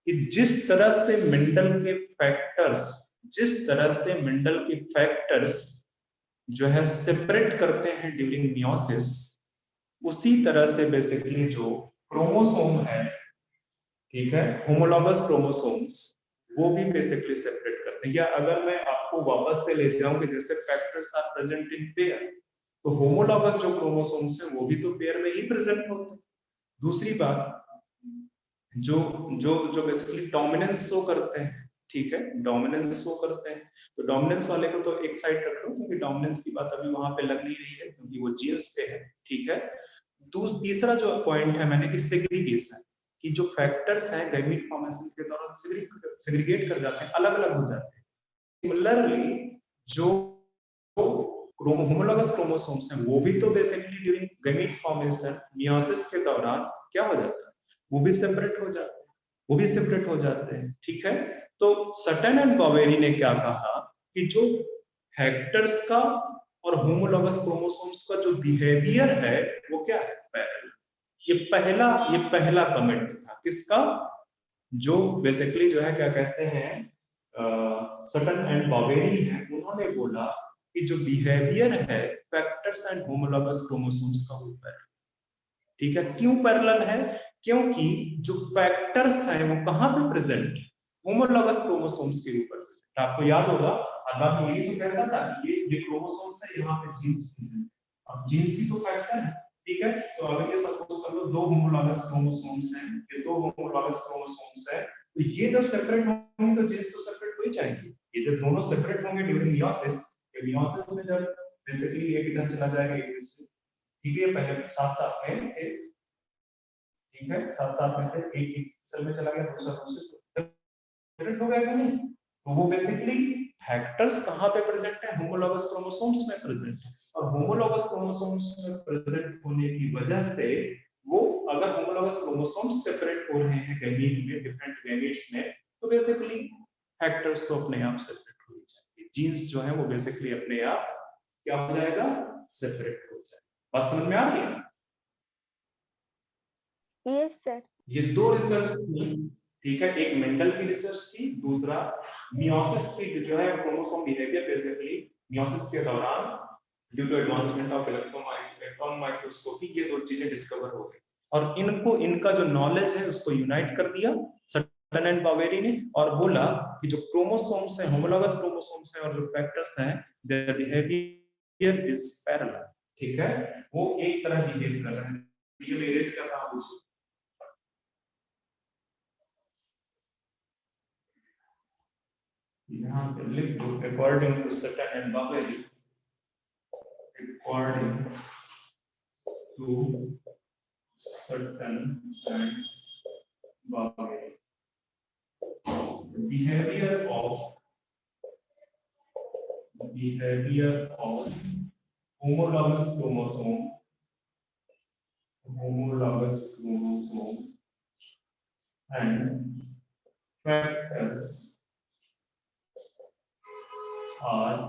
कि जिस तरह से मेंडल के फैक्टर्स जो है सेपरेट करते हैं ड्यूरिंग मियोसिस, उसी तरह से बेसिकली जो क्रोमोसोम है, ठीक है, होमोलॉगस क्रोमोसोम्स, वो भी बेसिकली सेपरेट करते हैं। या अगर मैं आपको वापस से ले जाऊं कि जैसे factors are present in pair, तो होमोलॉगस जो क्रोमोसोम्स हैं वो भी तो पेयर में ही प्रेजेंट होते हैं। दूसरी बात, जो जो जो बेसिकली डोमिनेंस शो करते हैं, ठीक है, डोमिनेंस शो करते हैं, तो डोमिनेंस वाले को तो एक साइड रख लो, क्योंकि डोमिनेंस की बात अभी वहां पे लग नहीं रही है, क्योंकि वो जीन्स पे है, ठीक है। तीसरा जो पॉइंट है मैंने कि सेग्रीगेशन, कि जो फैक्टर्स हैं गैमीट फॉर्मेशन के दौरान सेग्रीगेट कर जाते हैं, अलग अलग हो जाते हैं। सिमिलरली जो होमोलॉगस क्रोमोसोम्स हैं वो भी तो basically during gamete formation meiosis के दौरान क्या हो जाता है? वो भी सेपरेट हो जाते हैं, ठीक है। तो सटन एंड बॉवेरी ने क्या कहा कि जो फैक्टर्स का और होमोलॉगस क्रोमोसोम्स का जो बिहेवियर है वो क्या है? पैरेलल। ये पहला कमेंट था किसका? जो बेसिकली जो है क्या कहते हैं, सटन एंड बॉवेरी है, उन्होंने बोला कि जो बिहेवियर है फैक्टर्स एंड होमोलॉगस क्रोमोसोम्स का वो पैरेलल, ठीक है। क्यों पैरेलल है? क्योंकि जो फैक्टर्स हैं वो कहां पे प्रेजेंट? होमोलॉगस क्रोमोसोम्स के ऊपर। आपको याद होगा आदम यही तो कहता था कि ये क्रोमोसोम्स है, यहाँ पे जीन्स प्रेजेंट। अब जीन्स ही तो फैक्टर है, ठीक है। तो अगर ये सपोज कर लो दो होमोलॉगस क्रोमोसोम्स हैं, ये दो होमोलॉगस क्रोमोसोम्स हैं, तो ये जब सेपरेट होंगे तो जीन्स तो सेपरेट हो ही जाएंगे। ये जब दोनों सेपरेट होंगे ड्यूरिंग मियोसिस, मियोसिस में जब बेसिकली एक इधर चला जाएगा एक इधर, ठीक है, पहले साथ साथ में थे, ठीक है, साथ साथ में थे, एक सेल में चला गया, दूसरा दूसरे सेपरेट हो गया कि नहीं? तो वो बेसिकली फैक्टर्स कहां पे प्रेजेंट है? होमोलॉगस क्रोमोसोम्स में प्रेजेंट है। और होमोलॉगस क्रोमोसोम्स में प्रेजेंट होने की वजह से वो, अगर होमोलॉगस क्रोमोसोम्स सेपरेट हो रहे हैं गैमीट में, डिफरेंट गैमीट्स में, तो बेसिकली फैक्टर्स तो अपने आप सेपरेट हो जाएंगे। जीन्स जो है वो बेसिकली अपने आप क्या हो जाएगा? सेपरेट हो जाएगा। बात समझ में आ रही है? Yes sir. ये दो रिसर्च थी, ठीक है, एक मेंडल की रिसर्च थी, दूसरा मियोसिस की जो है क्रोमोसोम बिहेवियर बेसिकली मियोसिस के दौरान due to advancement of electron microscopy, ये दो चीजें डिस्कवर हो गई। और इनको, इनका जो नॉलेज है उसको यूनाइट कर दिया सटन एंड बॉवेरी ने, और बोला कि जो क्रोमोसोम्स हैं, होमोलॉगस क्रोमोसोम्स हैं, और जो फैक्टर्स हैं, देयर बिहेवियर इज पैरेलल, ठीक है, वो एक तरह बिहेव कर रहे हैं। ये मेरे इसका काम है। यहाँ पे लिख दो according to Sutton and Bowery, according to Sutton and Bowlby, behavior of homologous chromosome and factors are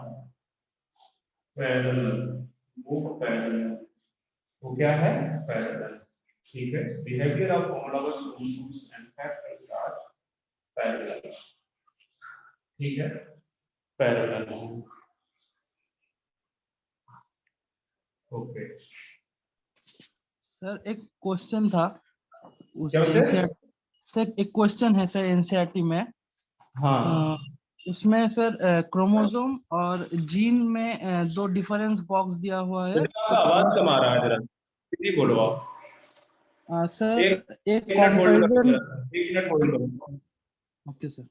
parallel. वो पैरेलल, वो क्या है? पैरेलल, ठीक है। Behaviour of homologous chromosomes and factors are parallel, ठीक है, पैरेलल। ओके, सर एक question था उस क्या बच्चे? एनसीईआरटी सर, एक क्वेश्चन है सर एनसीईआरटी में। हाँ उसमें सर क्रोमोसोम और जीन में दो डिफरेंस बॉक्स दिया हुआ है, बच्चा, तो आपका आवाज कौन कम आ रहा है जरा, जी बोलो आप। सर एक एक मिनट होल्ड करो कंपैरिजन। जरा, 1 मिनट होल्ड करो। Okay sir.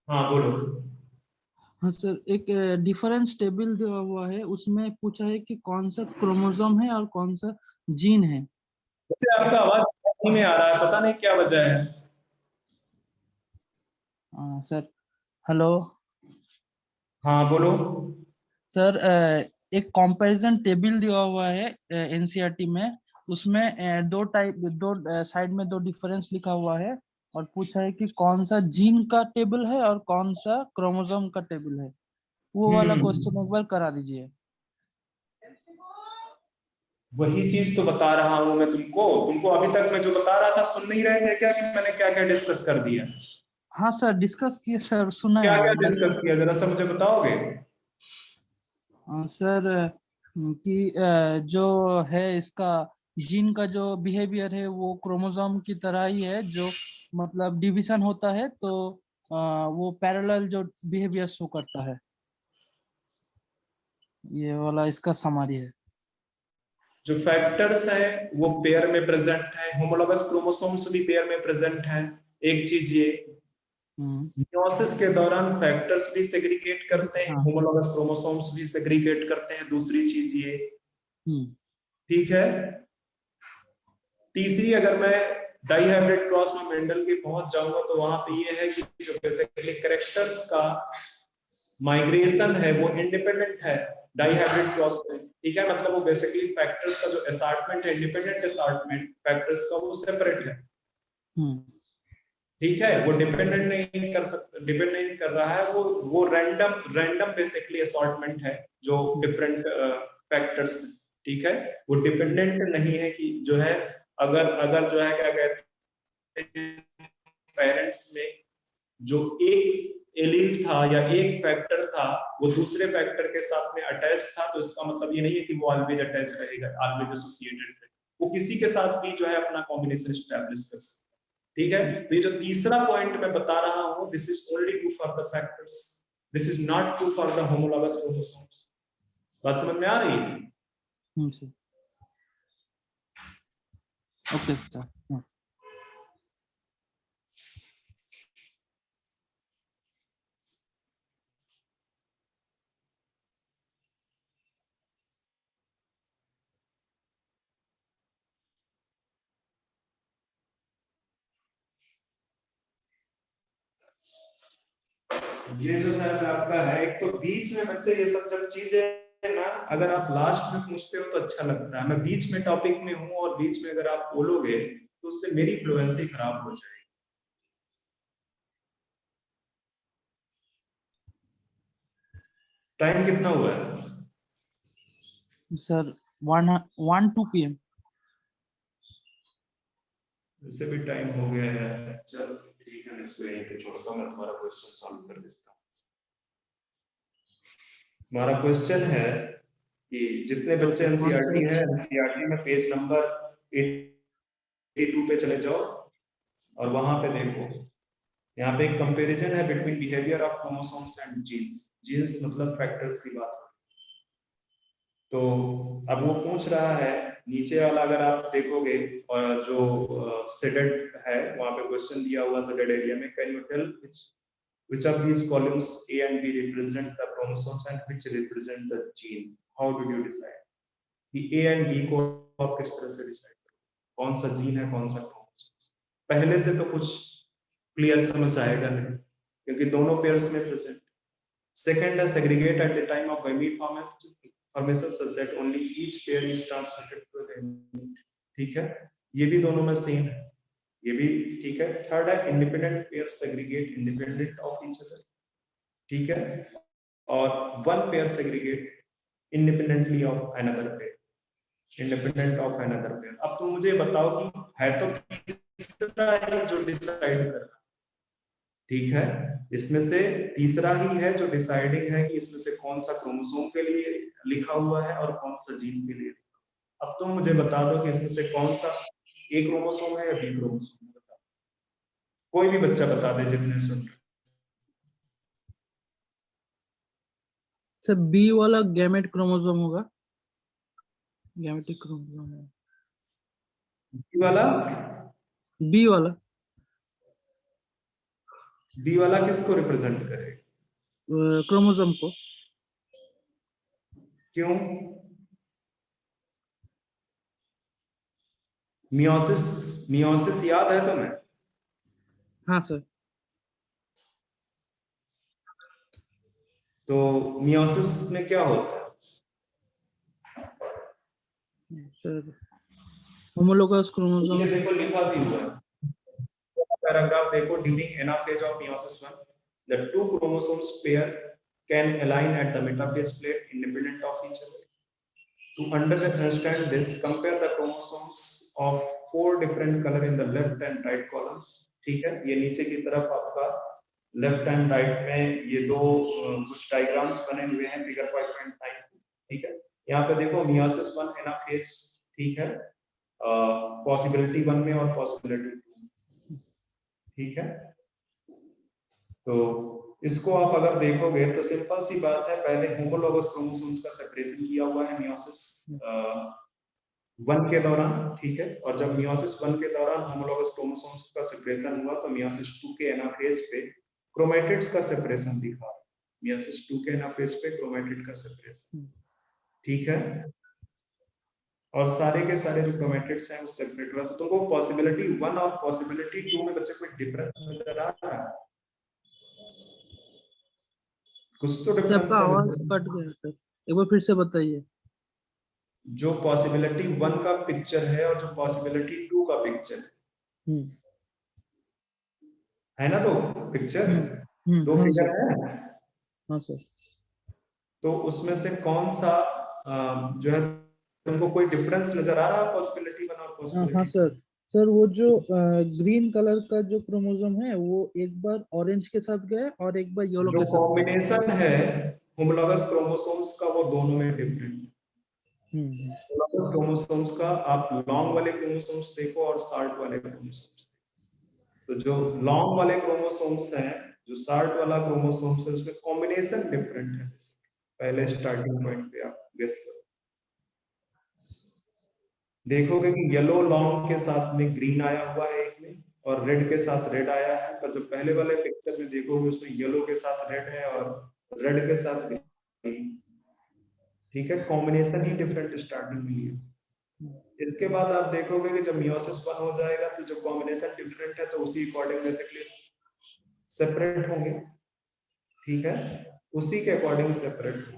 हाँ बोलो। हाँ सर, एक डिफरेंस टेबल दिया हुआ है, उसमें पूछा है कि कौन सा क्रोमोसोम है और कौन सा जीन है। वैसे आपका आवाज नहीं में आ रहा है, पता नहीं क्या वजह है। सर हेलो हाँ बोलो। सर, एक कंपैरिजन टेबल दिया हुआ है एनसीईआरटी में। उसमें दो साइड में दो डिफरेंस लिखा हुआ है और पूछा है कि कौन सा जीन का टेबल है और कौन सा क्रोमोसोम का टेबल है। वो वाला क्वेश्चन एक बार करा दीजिए। वही चीज तो बता रहा हूं मैं तुमको। तुमको अभी तक मैं जो बता रहा था सुन नहीं रहे थे क्या कि मैंने क्या क्या डिस्कस कर दिया? हाँ सर, डिस्कस किए सर, सुना क्या क्या है डिस्कस किया जरा सा मुझे बताओगे? सर कि जो है इसका जीन का जो बिहेवियर है वो क्रोमोसोम की तरह ही है। जो मतलब डिवीजन होता है तो वो पैरेलल जो बिहेवियर शो करता है। ये वाला इसका समरी है। जो फैक्टर्स हैं वो पेयर में प्रेजेंट है, होमोलॉगस क्रोमोसोम्स भी पेयर में प्रेजेंट हैं। एक चीज ये, हम्म। मियोसिस के दौरान फैक्टर्स भी सेग्रीगेट करते हैं, हाँ। होमोलॉगस क्रोमोसोम्स भी सेग्रीगेट करते हैं। दूसरी चीज ये, हम्म। ठीक है। तीसरी, अगर मैं डाइहाइब्रिड क्रॉस में मेंडल के पहुंच जाऊंगा तो वहां पे ये है कि जो बेसिकली कैरेक्टर्स का माइग्रेशन है वो इंडिपेंडेंट है डाइहाइब्रिड क्रॉस से, ठीक है। मतलब वो बेसिकली फैक्टर्स का जो असार्टमेंट है, इंडिपेंडेंट असार्टमेंट फैक्टर्स का, वो सेपरेट है, हम्म। ठीक है। वो डिपेंडेंट नहीं कर सकता, डिपेंड नहीं कर रहा है, वो रैंडम बेसिकली असॉर्टमेंट है जो डिफरेंट फैक्टर्स, ठीक है। वो डिपेंडेंट नहीं है कि जो है, अगर अगर जो है क्या कहते हैं, पेरेंट्स में जो एक एलील था या एक फैक्टर था वो दूसरे फैक्टर के साथ में अटैच था, तो इसका मतलब ये नहीं है कि वो ऑलवेज अटैच रहेगा, ऑलवेज एसोसिएटेड है। वो किसी के साथ भी जो है अपना कॉम्बिनेशन एस्टैब्लिश कर सकता है, ठीक है। तो ये जो तीसरा पॉइंट मैं बता रहा हूं, this is only true for the factors, this is not true for the homologous chromosomes. बात समझ में आ रही है? Sir okay sir. ये जो सर आपका है, एक तो बीच में बच्चे ये सब जब चीजें ना, अगर आप लास्ट में पूछते हो तो अच्छा लगता है। मैं बीच में टॉपिक में हूं और बीच में अगर आप बोलोगे तो उससे मेरी फ्लुएंसी खराब हो जाएगी। टाइम कितना हुआ है? Sir 1:02 PM। इससे भी टाइम हो गया है, चलो ठीक है, इसको यहीं पे छोड़ता हूं, मैं तुम्हारा क्वेश्चन सॉल्व कर देता हूँ। हमारा क्वेश्चन है कि जितने बच्चे सर कौन सा एनसीईआरटी है, एडिशन? एनसीईआरटी में पेज नंबर 82 पे चले जाओ और वहां पे देखो, यहाँ पे एक कंपैरिजन है between behaviour of chromosomes and genes. Genes मतलब फैक्टर्स की बात। तो अब वो पूछ रहा है, नीचे वाला अगर आप देखोगे और जो सेडेड है वहां पे क्वेश्चन दिया हुआ सेडेड एरिया में, can you tell which of these columns A and B represent the chromosomes and which represent the gene? How did you decide कि A and B को आप किस तरह से डिसाइड करोगे, कौन सा जीन है कौन सा क्रोमोसोम? पहले से तो कुछ क्लियर समझ आएगा नहीं क्योंकि दोनों पेयर्स में प्रेजेंट। सेकंड है segregate at the time of gamete formation such that only each pair is transmitted to the gamete, ठीक है। ये भी दोनों में सेम है, ये भी ठीक है। थर्ड है independent pair segregate independent of each other, ठीक है। और one pair segregate independently of another pair, independent of another pair. अब तुम मुझे बताओ कि है तो तीसरा ही जो डिसाइड कर रहा है। ठीक है, इसमें से तीसरा ही है जो डिसाइडिंग है कि इसमें से कौन सा क्रोमोसोम के लिए लिखा हुआ है और कौन सा जीन के लिए। अब तुम मुझे बता दो कि इसमें से कौन सा ए क्रोमोसोम है या बी क्रोमोसोम है, बता। कोई भी बच्चा बता दे जितने सुन रहे। सर बी वाला गैमेट क्रोमोसोम होगा, गैमेटिक क्रोमोसोम है। बी वाला, बी वाला बी वाला किसको रिप्रेजेंट करे? क्रोमोसोम को। क्यों? मियोसिस, मियोसिस याद है तुम्हें? हाँ सर। तो मियोसिस में क्या होता है? Sir homologous chromosome. ये देखो लिखा भी हुआ है, पैराग्राफ देखो, during anaphase of meiosis 1 the two chromosomes pair can align at the metaphase plate independent of each other. To understand this, compare the chromosomes of 4 different color in the left and right columns. ठीक है, ये नीचे की तरफ आपका left and right में ये दो कुछ डायग्राम्स बने हुए हैं फिगर 5.9। ठीक है, यहाँ पे देखो meiosis 1 एनाफेज, ठीक है, पॉसिबिलिटी 1 में और पॉसिबिलिटी 2। ठीक है, तो इसको आप अगर देखोगे तो सिंपल सी बात है, पहले होमोलोगस क्रोमोसोम्स का सेपरेशन किया हुआ है मियोसिस 1 के दौरान। ठीक है, और जब मियोसिस 1 के दौरान होमोलोगस क्रोमोसोम्स का सेपरेशन हुआ तो मियोसिस 2 के एनाफेज पे क्रोमैटिड्स का सेपरेशन दिखा, मियोसिस 2 के एनाफेज पे क्रोमैटिड का सेपरेशन। ठीक है, और सारे के सारे जो क्रोमैटिड्स हैं वो सेपरेट हुआ। तो तुमको पॉसिबिलिटी 1 और पॉसिबिलिटी 2 में बच्चे कोई डिफरेंस नजर आ रहा है? कुछ तो सर डिफरेंस आपका है। आवाज कट गया सर, एक बार फिर से बताइए। जो पॉसिबिलिटी 1 का पिक्चर है और जो पॉसिबिलिटी 2 का पिक्चर है ना, तो पिक्चर दो हाँ फिगर सर। है। हाँ सर। तो उसमें से कौन सा जो है तुमको कोई डिफरेंस नजर आ रहा है पॉसिबिलिटी 1 और हाँ पॉसिबिलिटी? सर। सर वो जो ग्रीन कलर का जो क्रोमोसोम है वो एक बार ऑरेंज के साथ गया और एक बार येलो जो के साथ गया। कॉम्बिनेशन है होमोलोगस क्रोमोसोम्स का वो दोनों में डिफरेंट है। होमोलोगस क्रोमोसोम्स का आप लॉन्ग वाले क्रोमोसोम्स देखो और शार्ट वाले क्रोमोसोम्स। तो जो लॉन्ग वाले क्रोमोसोम्स हैं, जो शार्ट वाला क्रोमोसोम्स है, उसमें कॉम्बिनेशन डिफरेंट है। पहले स्टार्टिंग पॉइंट पे आप गेस करो, देखोगे कि येलो लॉन्ग के साथ में ग्रीन आया हुआ है एक में, और रेड के साथ रेड आया है। पर जो पहले वाले पिक्चर में देखोगे उसमें येलो के साथ रेड है और रेड के साथ ग्रीन। ठीक है, कॉम्बिनेशन ही डिफरेंट स्टार्टिंग में है। इसके बाद आप देखोगे कि जब मियोसिस 1 हो जाएगा तो जो कॉम्बिनेशन डिफरेंट है तो उसी अकॉर्डिंग बेसिकली सेपरेट होंगे। ठीक है, उसी के अकॉर्डिंग सेपरेट होंगे।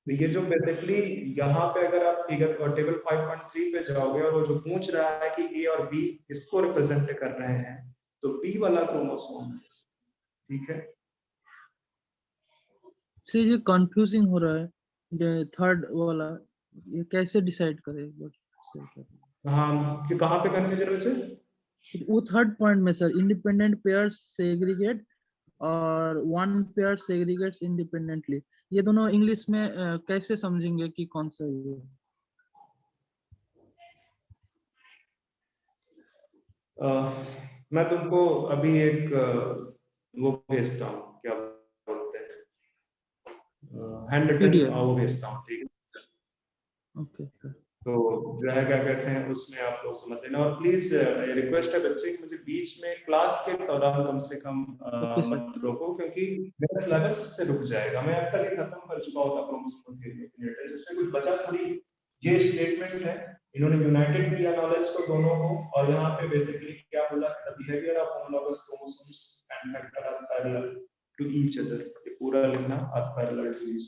तो ये जो बेसिकली यहाँ पे अगर आप फिगर और टेबल 5.3 पे जाओगे और वो जो पूछ रहा है कि ए और बी इसको रिप्रेजेंट कर रहे हैं, तो बी वाला क्रोमोसोम है। ठीक है, सर ये कंफ्यूजिंग हो रहा है, ये थर्ड वाला ये कैसे डिसाइड करें एक बार से करें। हाँ, कि कहाँ पे कंफ्यूजन है? वो थर्ड पॉइंट में सर, इंडिपेंडेंट पेयर्स सेग्रीगेट और वन पेयर सेग्रीगेट्स इंडिपेंडेंटली, ये दोनों इंग्लिश में कैसे समझेंगे कि कौन सा ये है? मैं तुमको अभी एक वो भेजता हूँ, क्या बोलते हैं, हैंड रिटन PDF। वो भेजता हूँ। ठीक है, ओके सर। तो जो है क्या कहते हैं उसमें आप लोग समझ लेना। और प्लीज रिक्वेस्ट है बच्चे कि मुझे बीच में क्लास के दौरान कम से कम ओके सर। मत रोको, क्योंकि मेरा सिलेबस से रुक जाएगा। मैं अब तक ही खत्म कर चुका होता क्रोमोसोम के रिलेटेड, जिससे कुछ बचा थोड़ी। ये स्टेटमेंट है, इन्होंने यूनाइटेड किया नॉलेज को दोनों को, और यहाँ पे बेसिकली क्या बोला, the behaviour of homologous chromosomes and factor are parallel to each other. ये पूरा लिखना, आर पैरेलल टू ईच।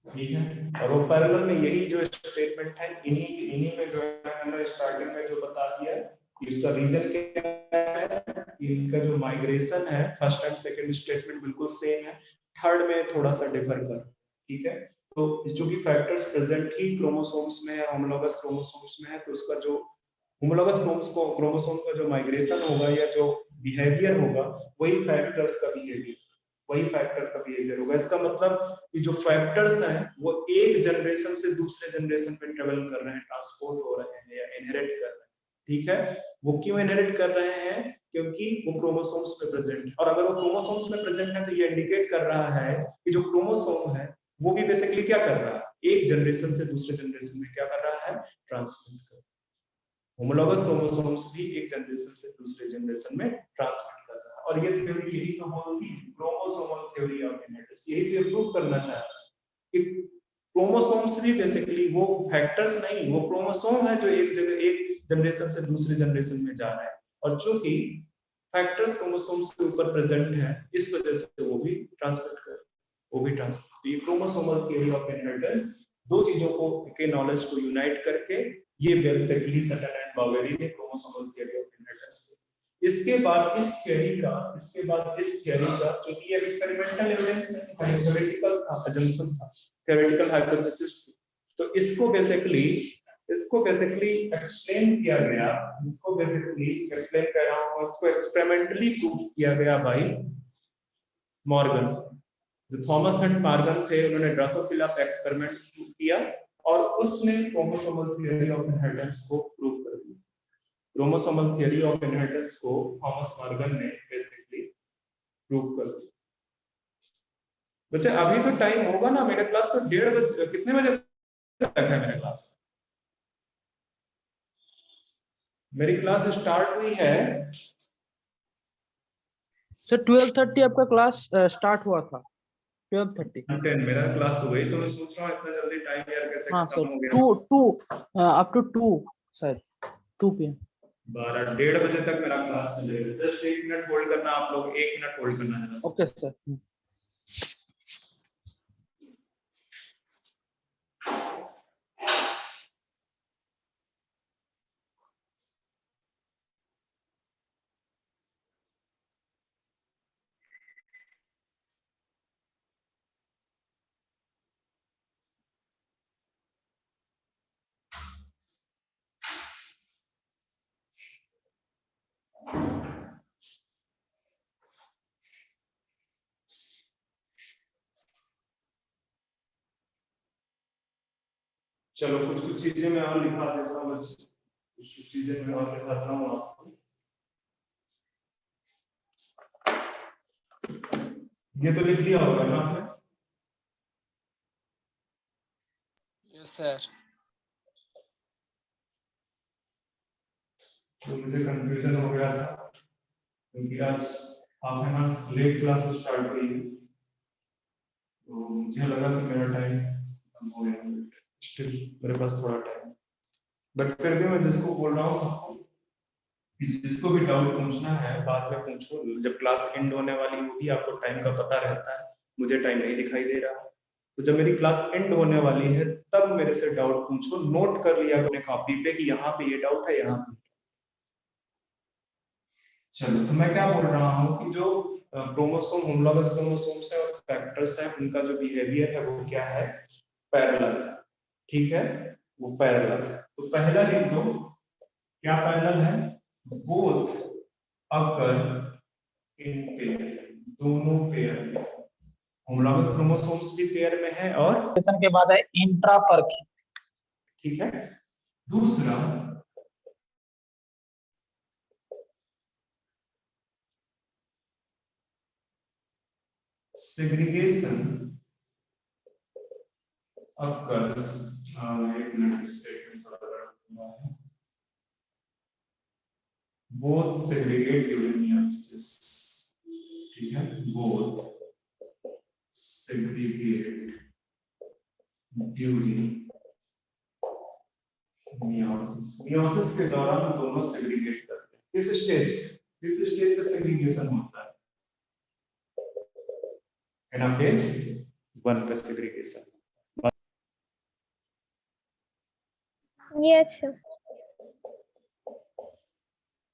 ठीक है, और वो पैरेलल में यही जो स्टेटमेंट है, इन्हीं में जो है हमने स्टार्टिंग में जो बता दिया है, इसका रीजन क्या है, इनका जो माइग्रेशन है, फर्स्ट एंड सेकंड स्टेटमेंट बिल्कुल सेम है, थर्ड में थोड़ा सा डिफर कर। ठीक है। तो जो भी फैक्टर्स प्रेजेंट ही क्रोमोसोम्स में है, होमोलॉगस क्रोमोसोम्स में है, तो उसका जो होमोलॉगस क्रोमोसोम का जो माइग्रेशन होगा या जो बिहेवियर होगा वही फैक्टर्स का बिहेवियर, वही फैक्टर का बिहेवियर होगा। इसका मतलब कि जो फैक्टर्स हैं वो एक जनरेशन से दूसरे जनरेशन में ट्रेवल कर रहे हैं, ट्रांसपोर्ट हो रहे हैं या इनहेरिट कर रहे हैं, ठीक है। वो क्यों इनहेरिट कर रहे हैं? क्योंकि वो क्रोमोसोम्स में प्रेजेंट है, और अगर वो क्रोमोसोम्स में प्रेजेंट है तो ये इंडिकेट कर रहा है कि जो क्रोमोसोम है वो भी बेसिकली क्या कर रहा है, एक जनरेशन से दूसरे जनरेशन में क्या कर रहा है, ट्रांसमिट कर रहा है। होमोलॉगस क्रोमोसोम्स भी एक जनरेशन से दूसरे जनरेशन में ट्रांसमिट कर रहा है। और ये थ्योरी यही तो होगी क्रोमोसोमल थ्योरी ऑफ इनहेरिटेंस, यही तो प्रूव करना चाहता है कि क्रोमोसोम्स भी बेसिकली वो फैक्टर्स नहीं, वो क्रोमोसोम है जो एक जगह एक जनरेशन से दूसरे जनरेशन में जा रहा है, और चूंकि फैक्टर्स क्रोमोसोम्स के ऊपर प्रेजेंट है इस वजह से वो भी ट्रांसमिट कर, वो भी ट्रांसमिट। तो ये क्रोमोसोमल थ्योरी ऑफ इनहेरिटेंस दो चीजों को के नॉलेज को यूनाइट करके ये बेसिकली सटन एंड बावेरी ने क्रोमोसोमल थ्योरी ऑफ इनहेरिटेंस दी। इसके बाद इस थ्योरी का जो कि एक्सपेरिमेंटल एविडेंस नहीं, थ्योरेटिकल था, अजम्पशन था, थ्योरेटिकल हाइपोथेसिस थी, तो इसको बेसिकली एक्सप्लेन किया गया, इसको बेसिकली एक्सप्लेन कर रहा हूं, इसको एक्सपेरिमेंटली प्रूव किया गया बाय मॉर्गन। जो थॉमस एंड मॉर्गन थे उन्होंने ड्रोसोफिला पे एक्सपेरिमेंट किया और उसने क्रोमोसोमल थ्योरी ऑफ इनहेरिटेंस को प्रूव कर दिया। क्रोमोसोमल थ्योरी ऑफ इनहेरिटेंस को थॉमस मॉर्गन ने बेसिकली प्रूव कर दिया। बच्चे अभी तो टाइम होगा ना, मेरा क्लास तो 1:30 बजे, कितने बजे तक है मेरा क्लास? मेरी क्लास स्टार्ट हुई है सर 12:30 आपका क्लास स्टार्ट हुआ था, 12:30। 10 मेरा क्लास तो वही, तो मैं सोच रहा हूँ इतना जल्दी टाइम यार कैसे हाँ खत्म सर, हो गया। 2 अप टू 2 शायद 2 PM। 1:30 बजे तक मेरा क्लास चलेगा। जस्ट 1 मिनट होल्ड करना, आप लोग 1 मिनट होल्ड करना है। Okay sir. चलो कुछ चीजें मैं और लिखा देता हूँ, कुछ चीजें मैं और दिखाता हूँ आपको। ये तो लिख दिया होगा ना आपने? Yes sir. तो मुझे कंफ्यूजन हो गया था क्योंकि आज आपके पास लेट क्लास स्टार्ट हुई है, तो मुझे लगा कि मेरा टाइम कम हो गया। स्टिल मेरे पास थोड़ा टाइम, बट फिर भी मैं जिसको बोल रहा हूँ सबको कि जिसको भी डाउट पूछना है बाद में पूछो, जब क्लास एंड होने वाली होगी आपको टाइम का पता रहता है, मुझे टाइम नहीं दिखाई दे रहा है, तो जब मेरी क्लास एंड होने वाली है तब मेरे से डाउट पूछो, नोट कर लिया अपने कॉपी पे कि यहाँ पे ये डाउट है, यहाँ पे। चलो, तो मैं क्या बोल रहा हूँ कि जो क्रोमोसोम होमोलॉगस क्रोमोसोम्स है और फैक्टर्स है उनका जो बिहेवियर है वो क्या है, पैरेलल, ठीक है, वो पैरेलल है। तो पहला लिख दो, क्या पैरेलल है, बोथ अकर इन पेयर, दोनों पेयर में, होमोलॉगस क्रोमोसोम्स भी पेयर में है और के बाद है इंट्रा परकी, ठीक है। दूसरा segregation occurs, एक मिनट स्टेटमेंट थोड़ा बड़ा है, both segregate during meiosis, ठीक है, both segregate during meiosis, meiosis के दौरान दोनों segregate करते हैं। किस स्टेज पे segregation होता है, एनाफेज 1 पे segregation। Yes sir.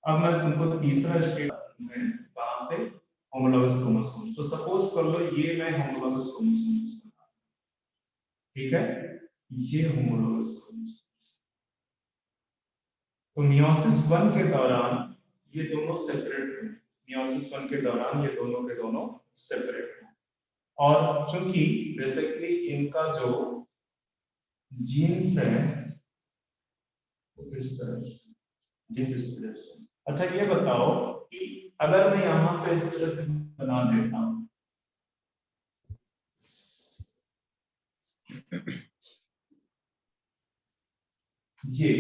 अब मैं तुमको तीसरा स्टेज में कहां पे, होमोलॉगस क्रोमोसोम्स, तो सपोज कर लो ये मैं होमोलॉगस क्रोमोसोम्स, ठीक है, ये होमोलोगस क्रोमोसोम्स। तो मियोसिस 1 के दौरान ये दोनों सेपरेट हैं, मियोसिस 1 के दौरान ये दोनों के दोनों सेपरेट हैं। और चूंकि बेसिकली इनका जो जीन्स है वो इस तरह से, जीन्स इस तरह से। अच्छा ये बताओ कि अगर मैं यहाँ पे इस तरह से बना देता हूँ, ये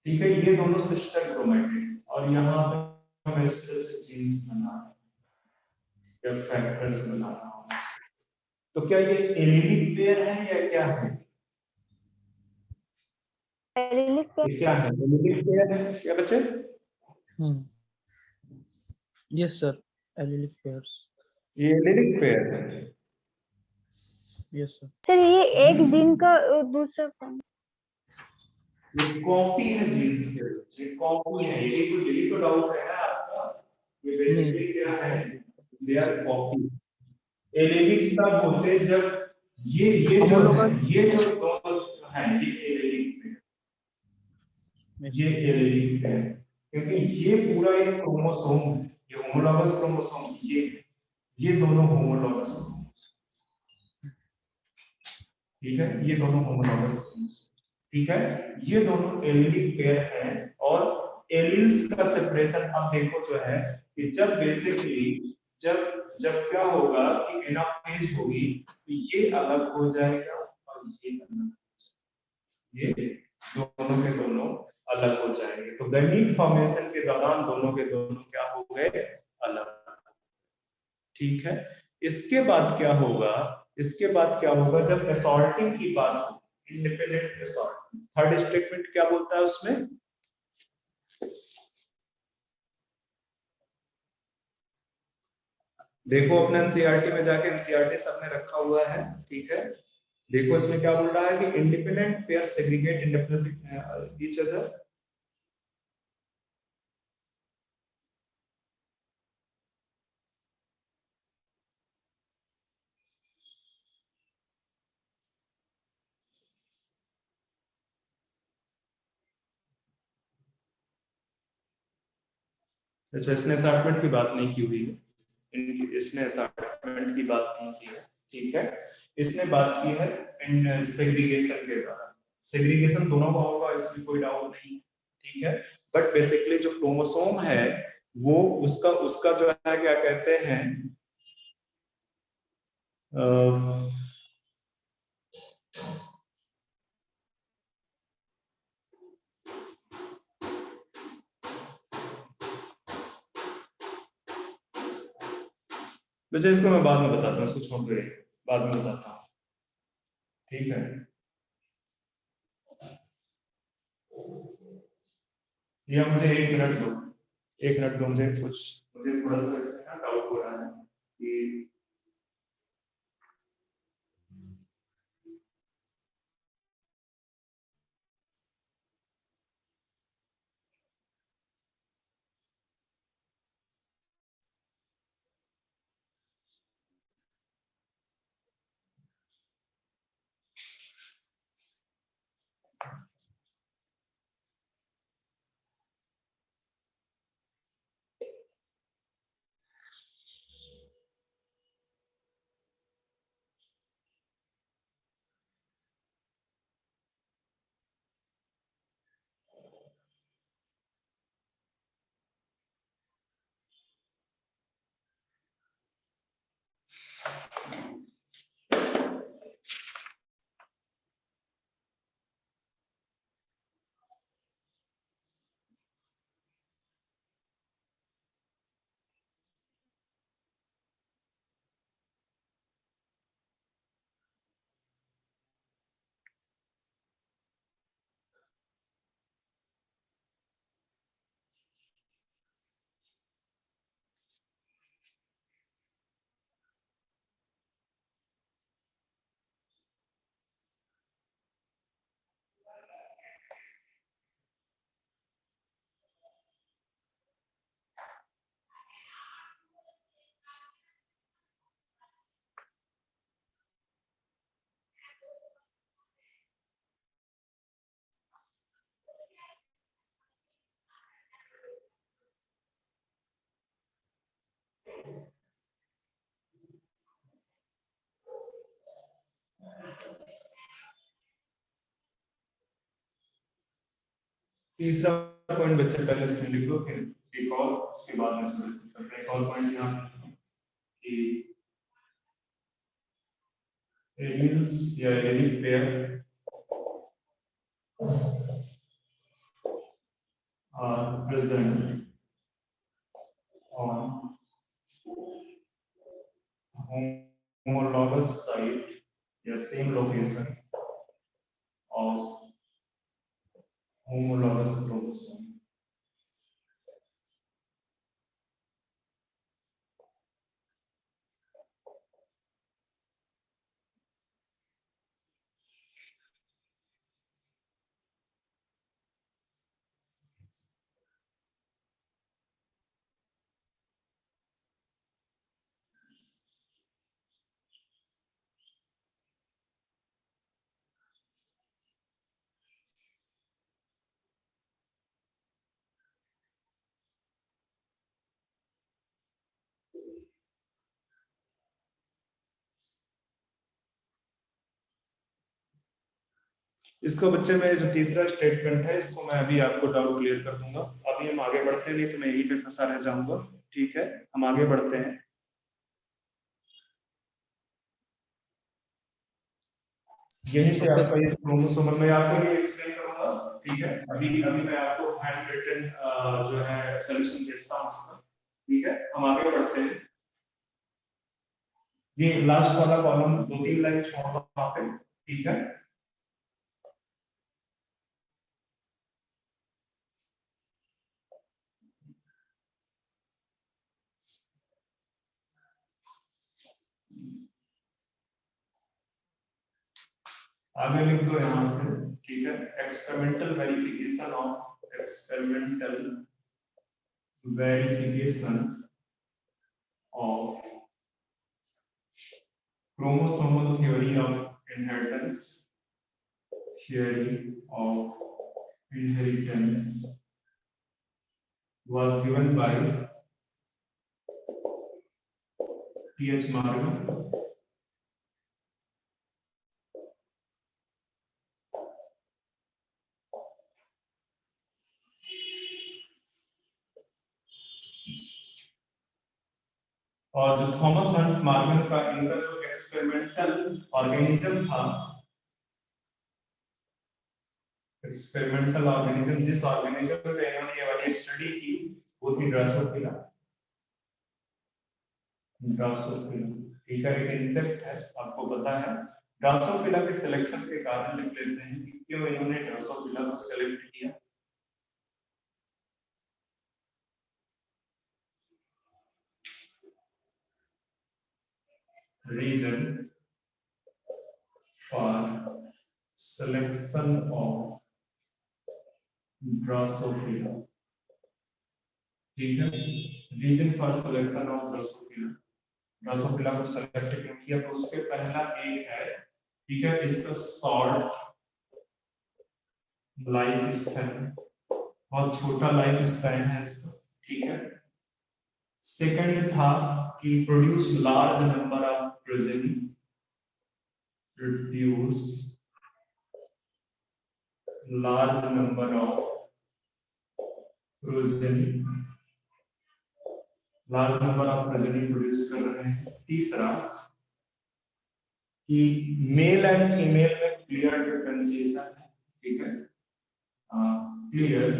ठीक है, ये दोनों सिस्टर क्रोमैटिड, और यहाँ पे मैं इस तरह से जीन्स बना या फैक्टर्स बना रहा हूँ, तो क्या ये एलिलिक पेयर है या क्या है? Allylic pair. ये क्या है, एलिलिक पेयर है क्या बच्चे? Yes sir, allylic pairs. ये एलिलिक पेयर है। Yes sir. सर ये एक जीन का दूसरा फॉर्म। ये कॉपी है जीन्स के, ये कॉपी है, यही तो डाउट है ना आपका। ये बेसिकली क्या है, दे आर कॉपी। एलिलिक तब होते हैं जब ये जो है, ये जो दोनों है, ये एलिलिक है, ये एलिलिक है, क्योंकि ये पूरा एक क्रोमोसोम है, ये होमोलॉगस क्रोमोसोम, ये दोनों होमोलॉगस, ठीक है, ये दोनों होमोलॉगस, ठीक है, ये दोनों एलिलिक पेयर हैं। और एलिल्स का सेपरेशन आप देखो जो है कि जब बेसिकली जब जब क्या होगा कि एनाफेज होगी तो ये अलग हो जाएगा और ये अलग, ये दोनों के दोनों अलग हो जाएंगे। तो गैमीट फॉर्मेशन के दौरान दोनों के दोनों क्या हो गए, अलग, ठीक है। इसके बाद क्या होगा, इसके बाद क्या होगा जब असॉर्टिंग की बात हो, इंडिपेंडेंट असॉर्टिंग, थर्ड स्टेटमेंट क्या बोलता है उसमें, देखो अपने एनसीईआरटी में जाके, एनसीईआरटी सब में रखा हुआ है, ठीक है। देखो इसमें क्या बोल रहा है कि independent pair segregate independent each other. अच्छा, इसने असार्टमेंट की बात नहीं की हुई है, इसने असार्टमेंट की बात नहीं की है, ठीक है। इसने बात की है इन सेग्रीगेशन के द्वारा, सेग्रीगेशन दोनों का होगा, इसमें कोई डाउट नहीं, ठीक है। बट बेसिकली जो क्रोमोसोम है वो उसका उसका जो है क्या कहते हैं, वैसे इसको मैं बाद में बताता हूँ, इसको छोड़ दो, बाद में बताता हूँ, ठीक है। या मुझे 1 मिनट दो, 1 मिनट दो मुझे, कुछ मुझे थोड़ा सा इसमें डाउट हो रहा है कि तीसरा पॉइंट बच्चे पहले इसमें लिख लो, फिर एक और उसके बाद में इसको डिस्कस करते हैं। एक और पॉइंट यहाँ कि एलियंस या alien pair are present on homologous site या same location of homologous chromosome. इसको बच्चे में जो तीसरा स्टेटमेंट है इसको मैं अभी आपको डाउट क्लियर कर दूंगा। अभी हम आगे बढ़ते नहीं तो मैं यही पे फंसा रह जाऊंगा। ठीक है, हम आगे बढ़ते हैं। यहीं से आपका ये क्रोमोसोम में आपको ये एक्सप्लेन करूंगा। ठीक है, अभी अभी मैं आपको हैंड रिटन जो है सॉल्यूशन भेजता हूं इसका। ठीक है, हम आगे बढ़ते हैं। ये लास्ट वाला कॉलम 2-3 लाइन छोड़ दो वहां पे। ठीक है, आगे लिख दो यहां से। ठीक है, experimental verification of chromosomal theory of inheritance was given by T.H. Morgan. और जो थॉमस हंट मॉर्गन का इनका जो एक्सपेरिमेंटल ऑर्गेनिज्म था, एक्सपेरिमेंटल ऑर्गेनिज्म जिस ऑर्गेनिज्म पे इन्होंने ये वाली स्टडी की वो थी ड्रोसोफिला। ठीक है, एक इंसेक्ट है, आपको पता है। ड्रोसोफिला के सिलेक्शन के कारण लिख लेते हैं कि क्यों इन्होंने ड्रोसोफिला को सेलेक्ट किया। Reason for selection of Drosophila. ठीक है, reason for selection of Drosophila. Drosophila को सेलेक्ट क्यों किया, तो उसके पहला एक है, ठीक है, इसका शॉर्ट लाइफ स्पैन, बहुत छोटा लाइफ स्पैन है इसका। ठीक है, सेकंड था कि produce large number of progeny, produce large number of progeny, large number of progeny produce कर रहे हैं। तीसरा कि मेल एंड फीमेल में क्लियर डिफरेंशिएशन है। ठीक है, clear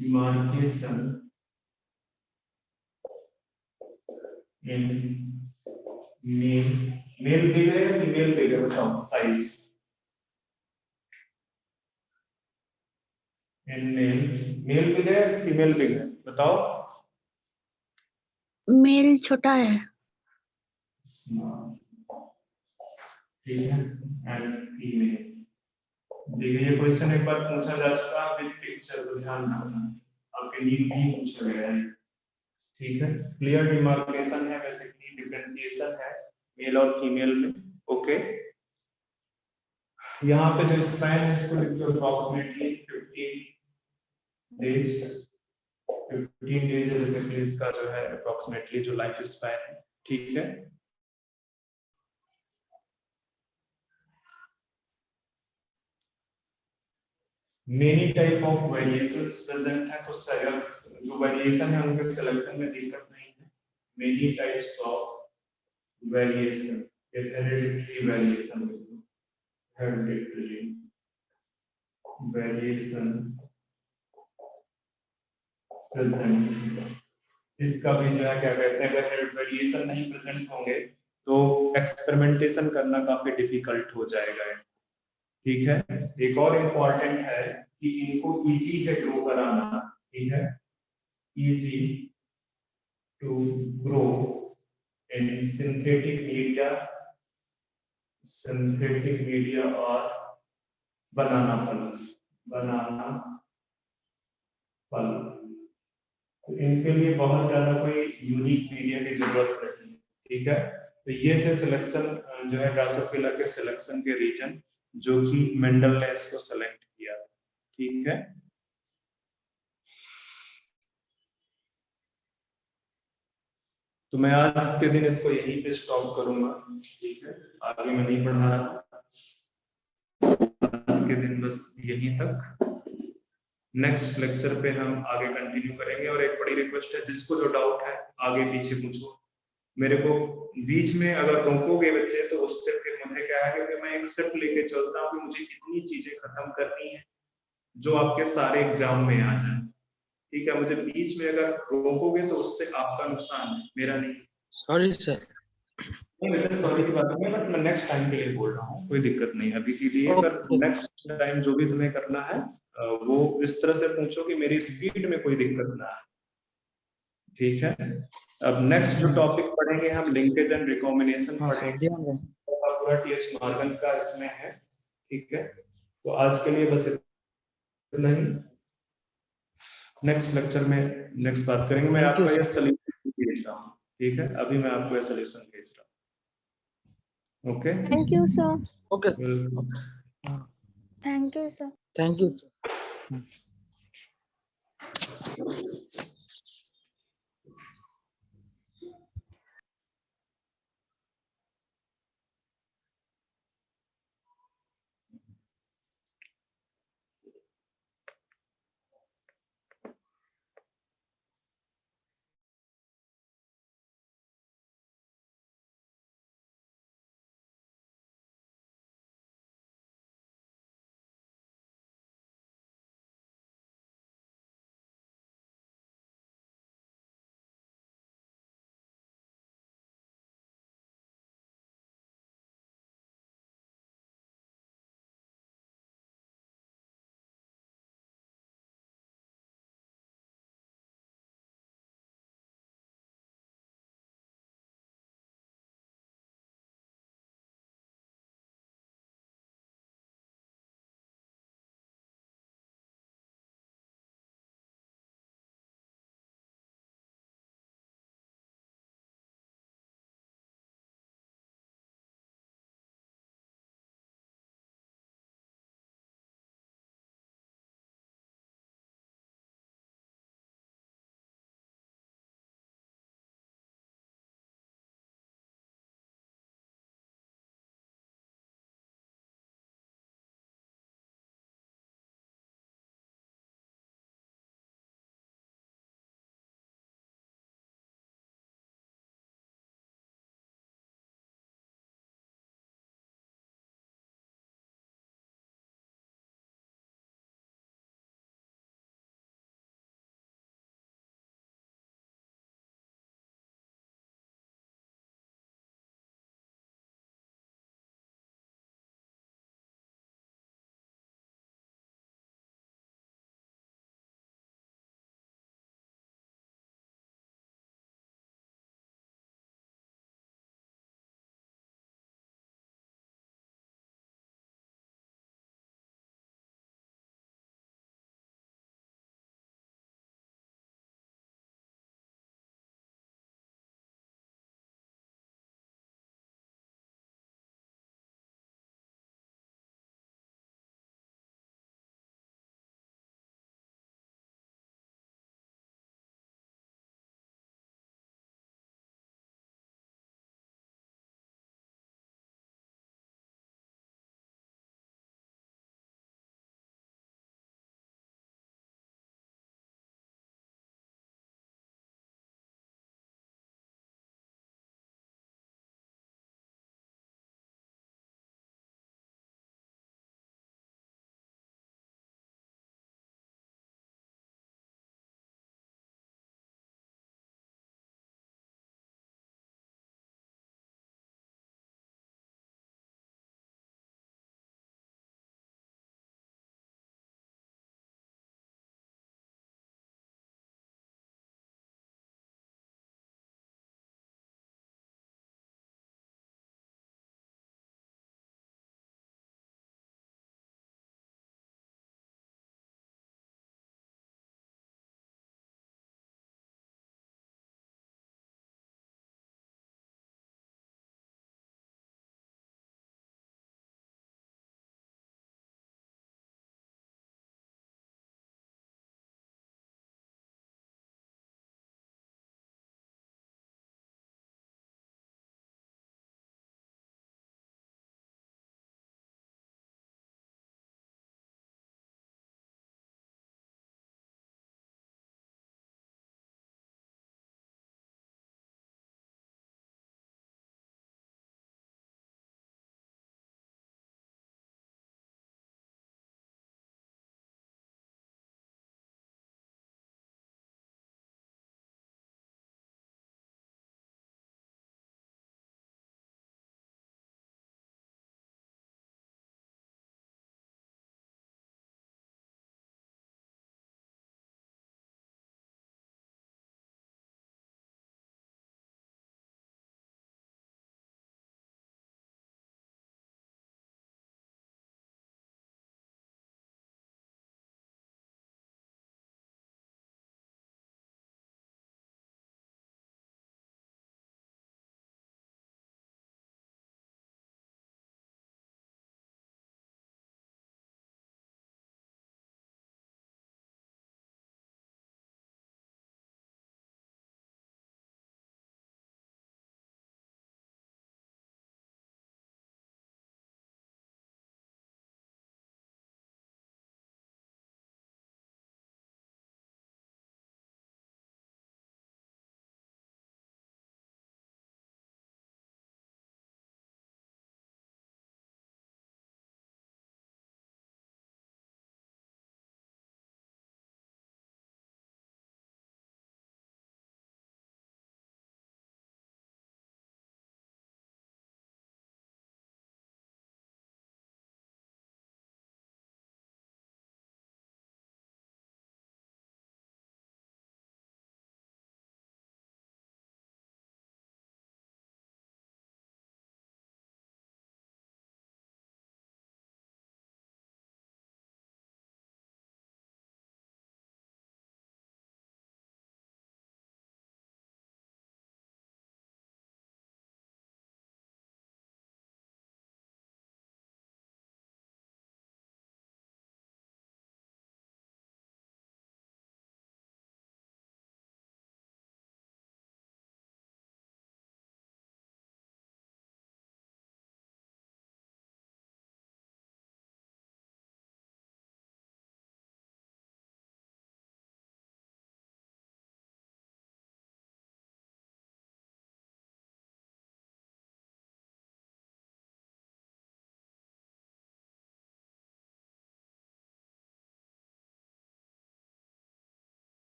demarcation in male big है या फीमेल बिग है, बताओ साइज। इन मेल बिग है या फीमेल बिग है, बताओ। मेल छोटा है। ठीक है, एंड फीमेल। देखिए ये क्वेश्चन एक बार पूछा जा चुका है विद पिक्चर, तो ध्यान रखना, आपके नीट भी पूछा गया है। ठीक है, क्लियर डिमार्केशन है, बेसिकली डिफरेंशिएशन है मेल और फीमेल में। ओके, यहाँ पे जो स्पैन है इसको लिख दो अप्रॉक्सीमेटली 15 डेज। 15 डेज बेसिकली इसका जो है अप्रॉक्सीमेटली जो लाइफ स्पैन है। ठीक है, many type of variations present है, तो जो वेरिएशन है उनके सिलेक्शन में दिक्कत नहीं है। Many types of variation, hereditary variation, hereditary variation present, इसका भी जो है क्या कहते हैं, अगर वेरिएशन नहीं प्रेजेंट होंगे तो एक्सपेरिमेंटेशन करना काफी डिफिकल्ट हो जाएगा। ठीक है, एक और इम्पोर्टेंट है कि इनको इजी है ग्रो कराना। ठीक है, easy to grow in synthetic media और बनाना फल। तो इनके लिए बहुत ज्यादा कोई यूनिक मीडिया की जरूरत नहीं। ठीक है, तो ये थे सिलेक्शन जो है ड्रोसोफिला के सिलेक्शन के रीजन जो कि मेंडल ने इसको सेलेक्ट किया। ठीक है, तो मैं आज के दिन इसको यहीं पे स्टॉप करूंगा। ठीक है, आगे मैं नहीं पढ़ा रहा, आज के दिन बस यहीं तक। नेक्स्ट लेक्चर पे हम आगे कंटिन्यू करेंगे। और एक बड़ी रिक्वेस्ट है, जिसको जो डाउट है आगे पीछे पूछो, मेरे को बीच में अगर रोकोगे बच्चे तो उससे फिर मुझे क्या है कि मैं एक स्टेप लेके चलता हूँ कि मुझे कितनी चीजें खत्म करनी है जो आपके सारे एग्जाम में आ जाए। ठीक है, मुझे बीच में अगर रोकोगे तो उससे आपका नुकसान है, मेरा नहीं। Sorry sir. नहीं बेटा, सॉरी की बात नहीं है, बट मैं नेक्स्ट टाइम के लिए बोल रहा हूँ, कोई दिक्कत नहीं अभी के लिए। पर नेक्स्ट टाइम जो भी तुम्हें करना है वो इस तरह से पूछो कि मेरी स्पीड में कोई दिक्कत ना आए। ठीक है, अब नेक्स्ट जो टॉपिक पढ़ेंगे हम लिंकेज एंड रिकॉम्बिनेशन पढ़ेंगे, पूरा टीएच मॉर्गन का इसमें है। ठीक है, तो आज के लिए बस इतना ही। नेक्स्ट लेक्चर में नेक्स्ट बात करेंगे। मैं आपको ये सॉल्यूशन भेज रहा हूँ। ठीक है, अभी मैं आपको ये सॉल्यूशन भेज रहा हूँ। Okay, Thank you, sir. Okay Thank you, sir. Thank you.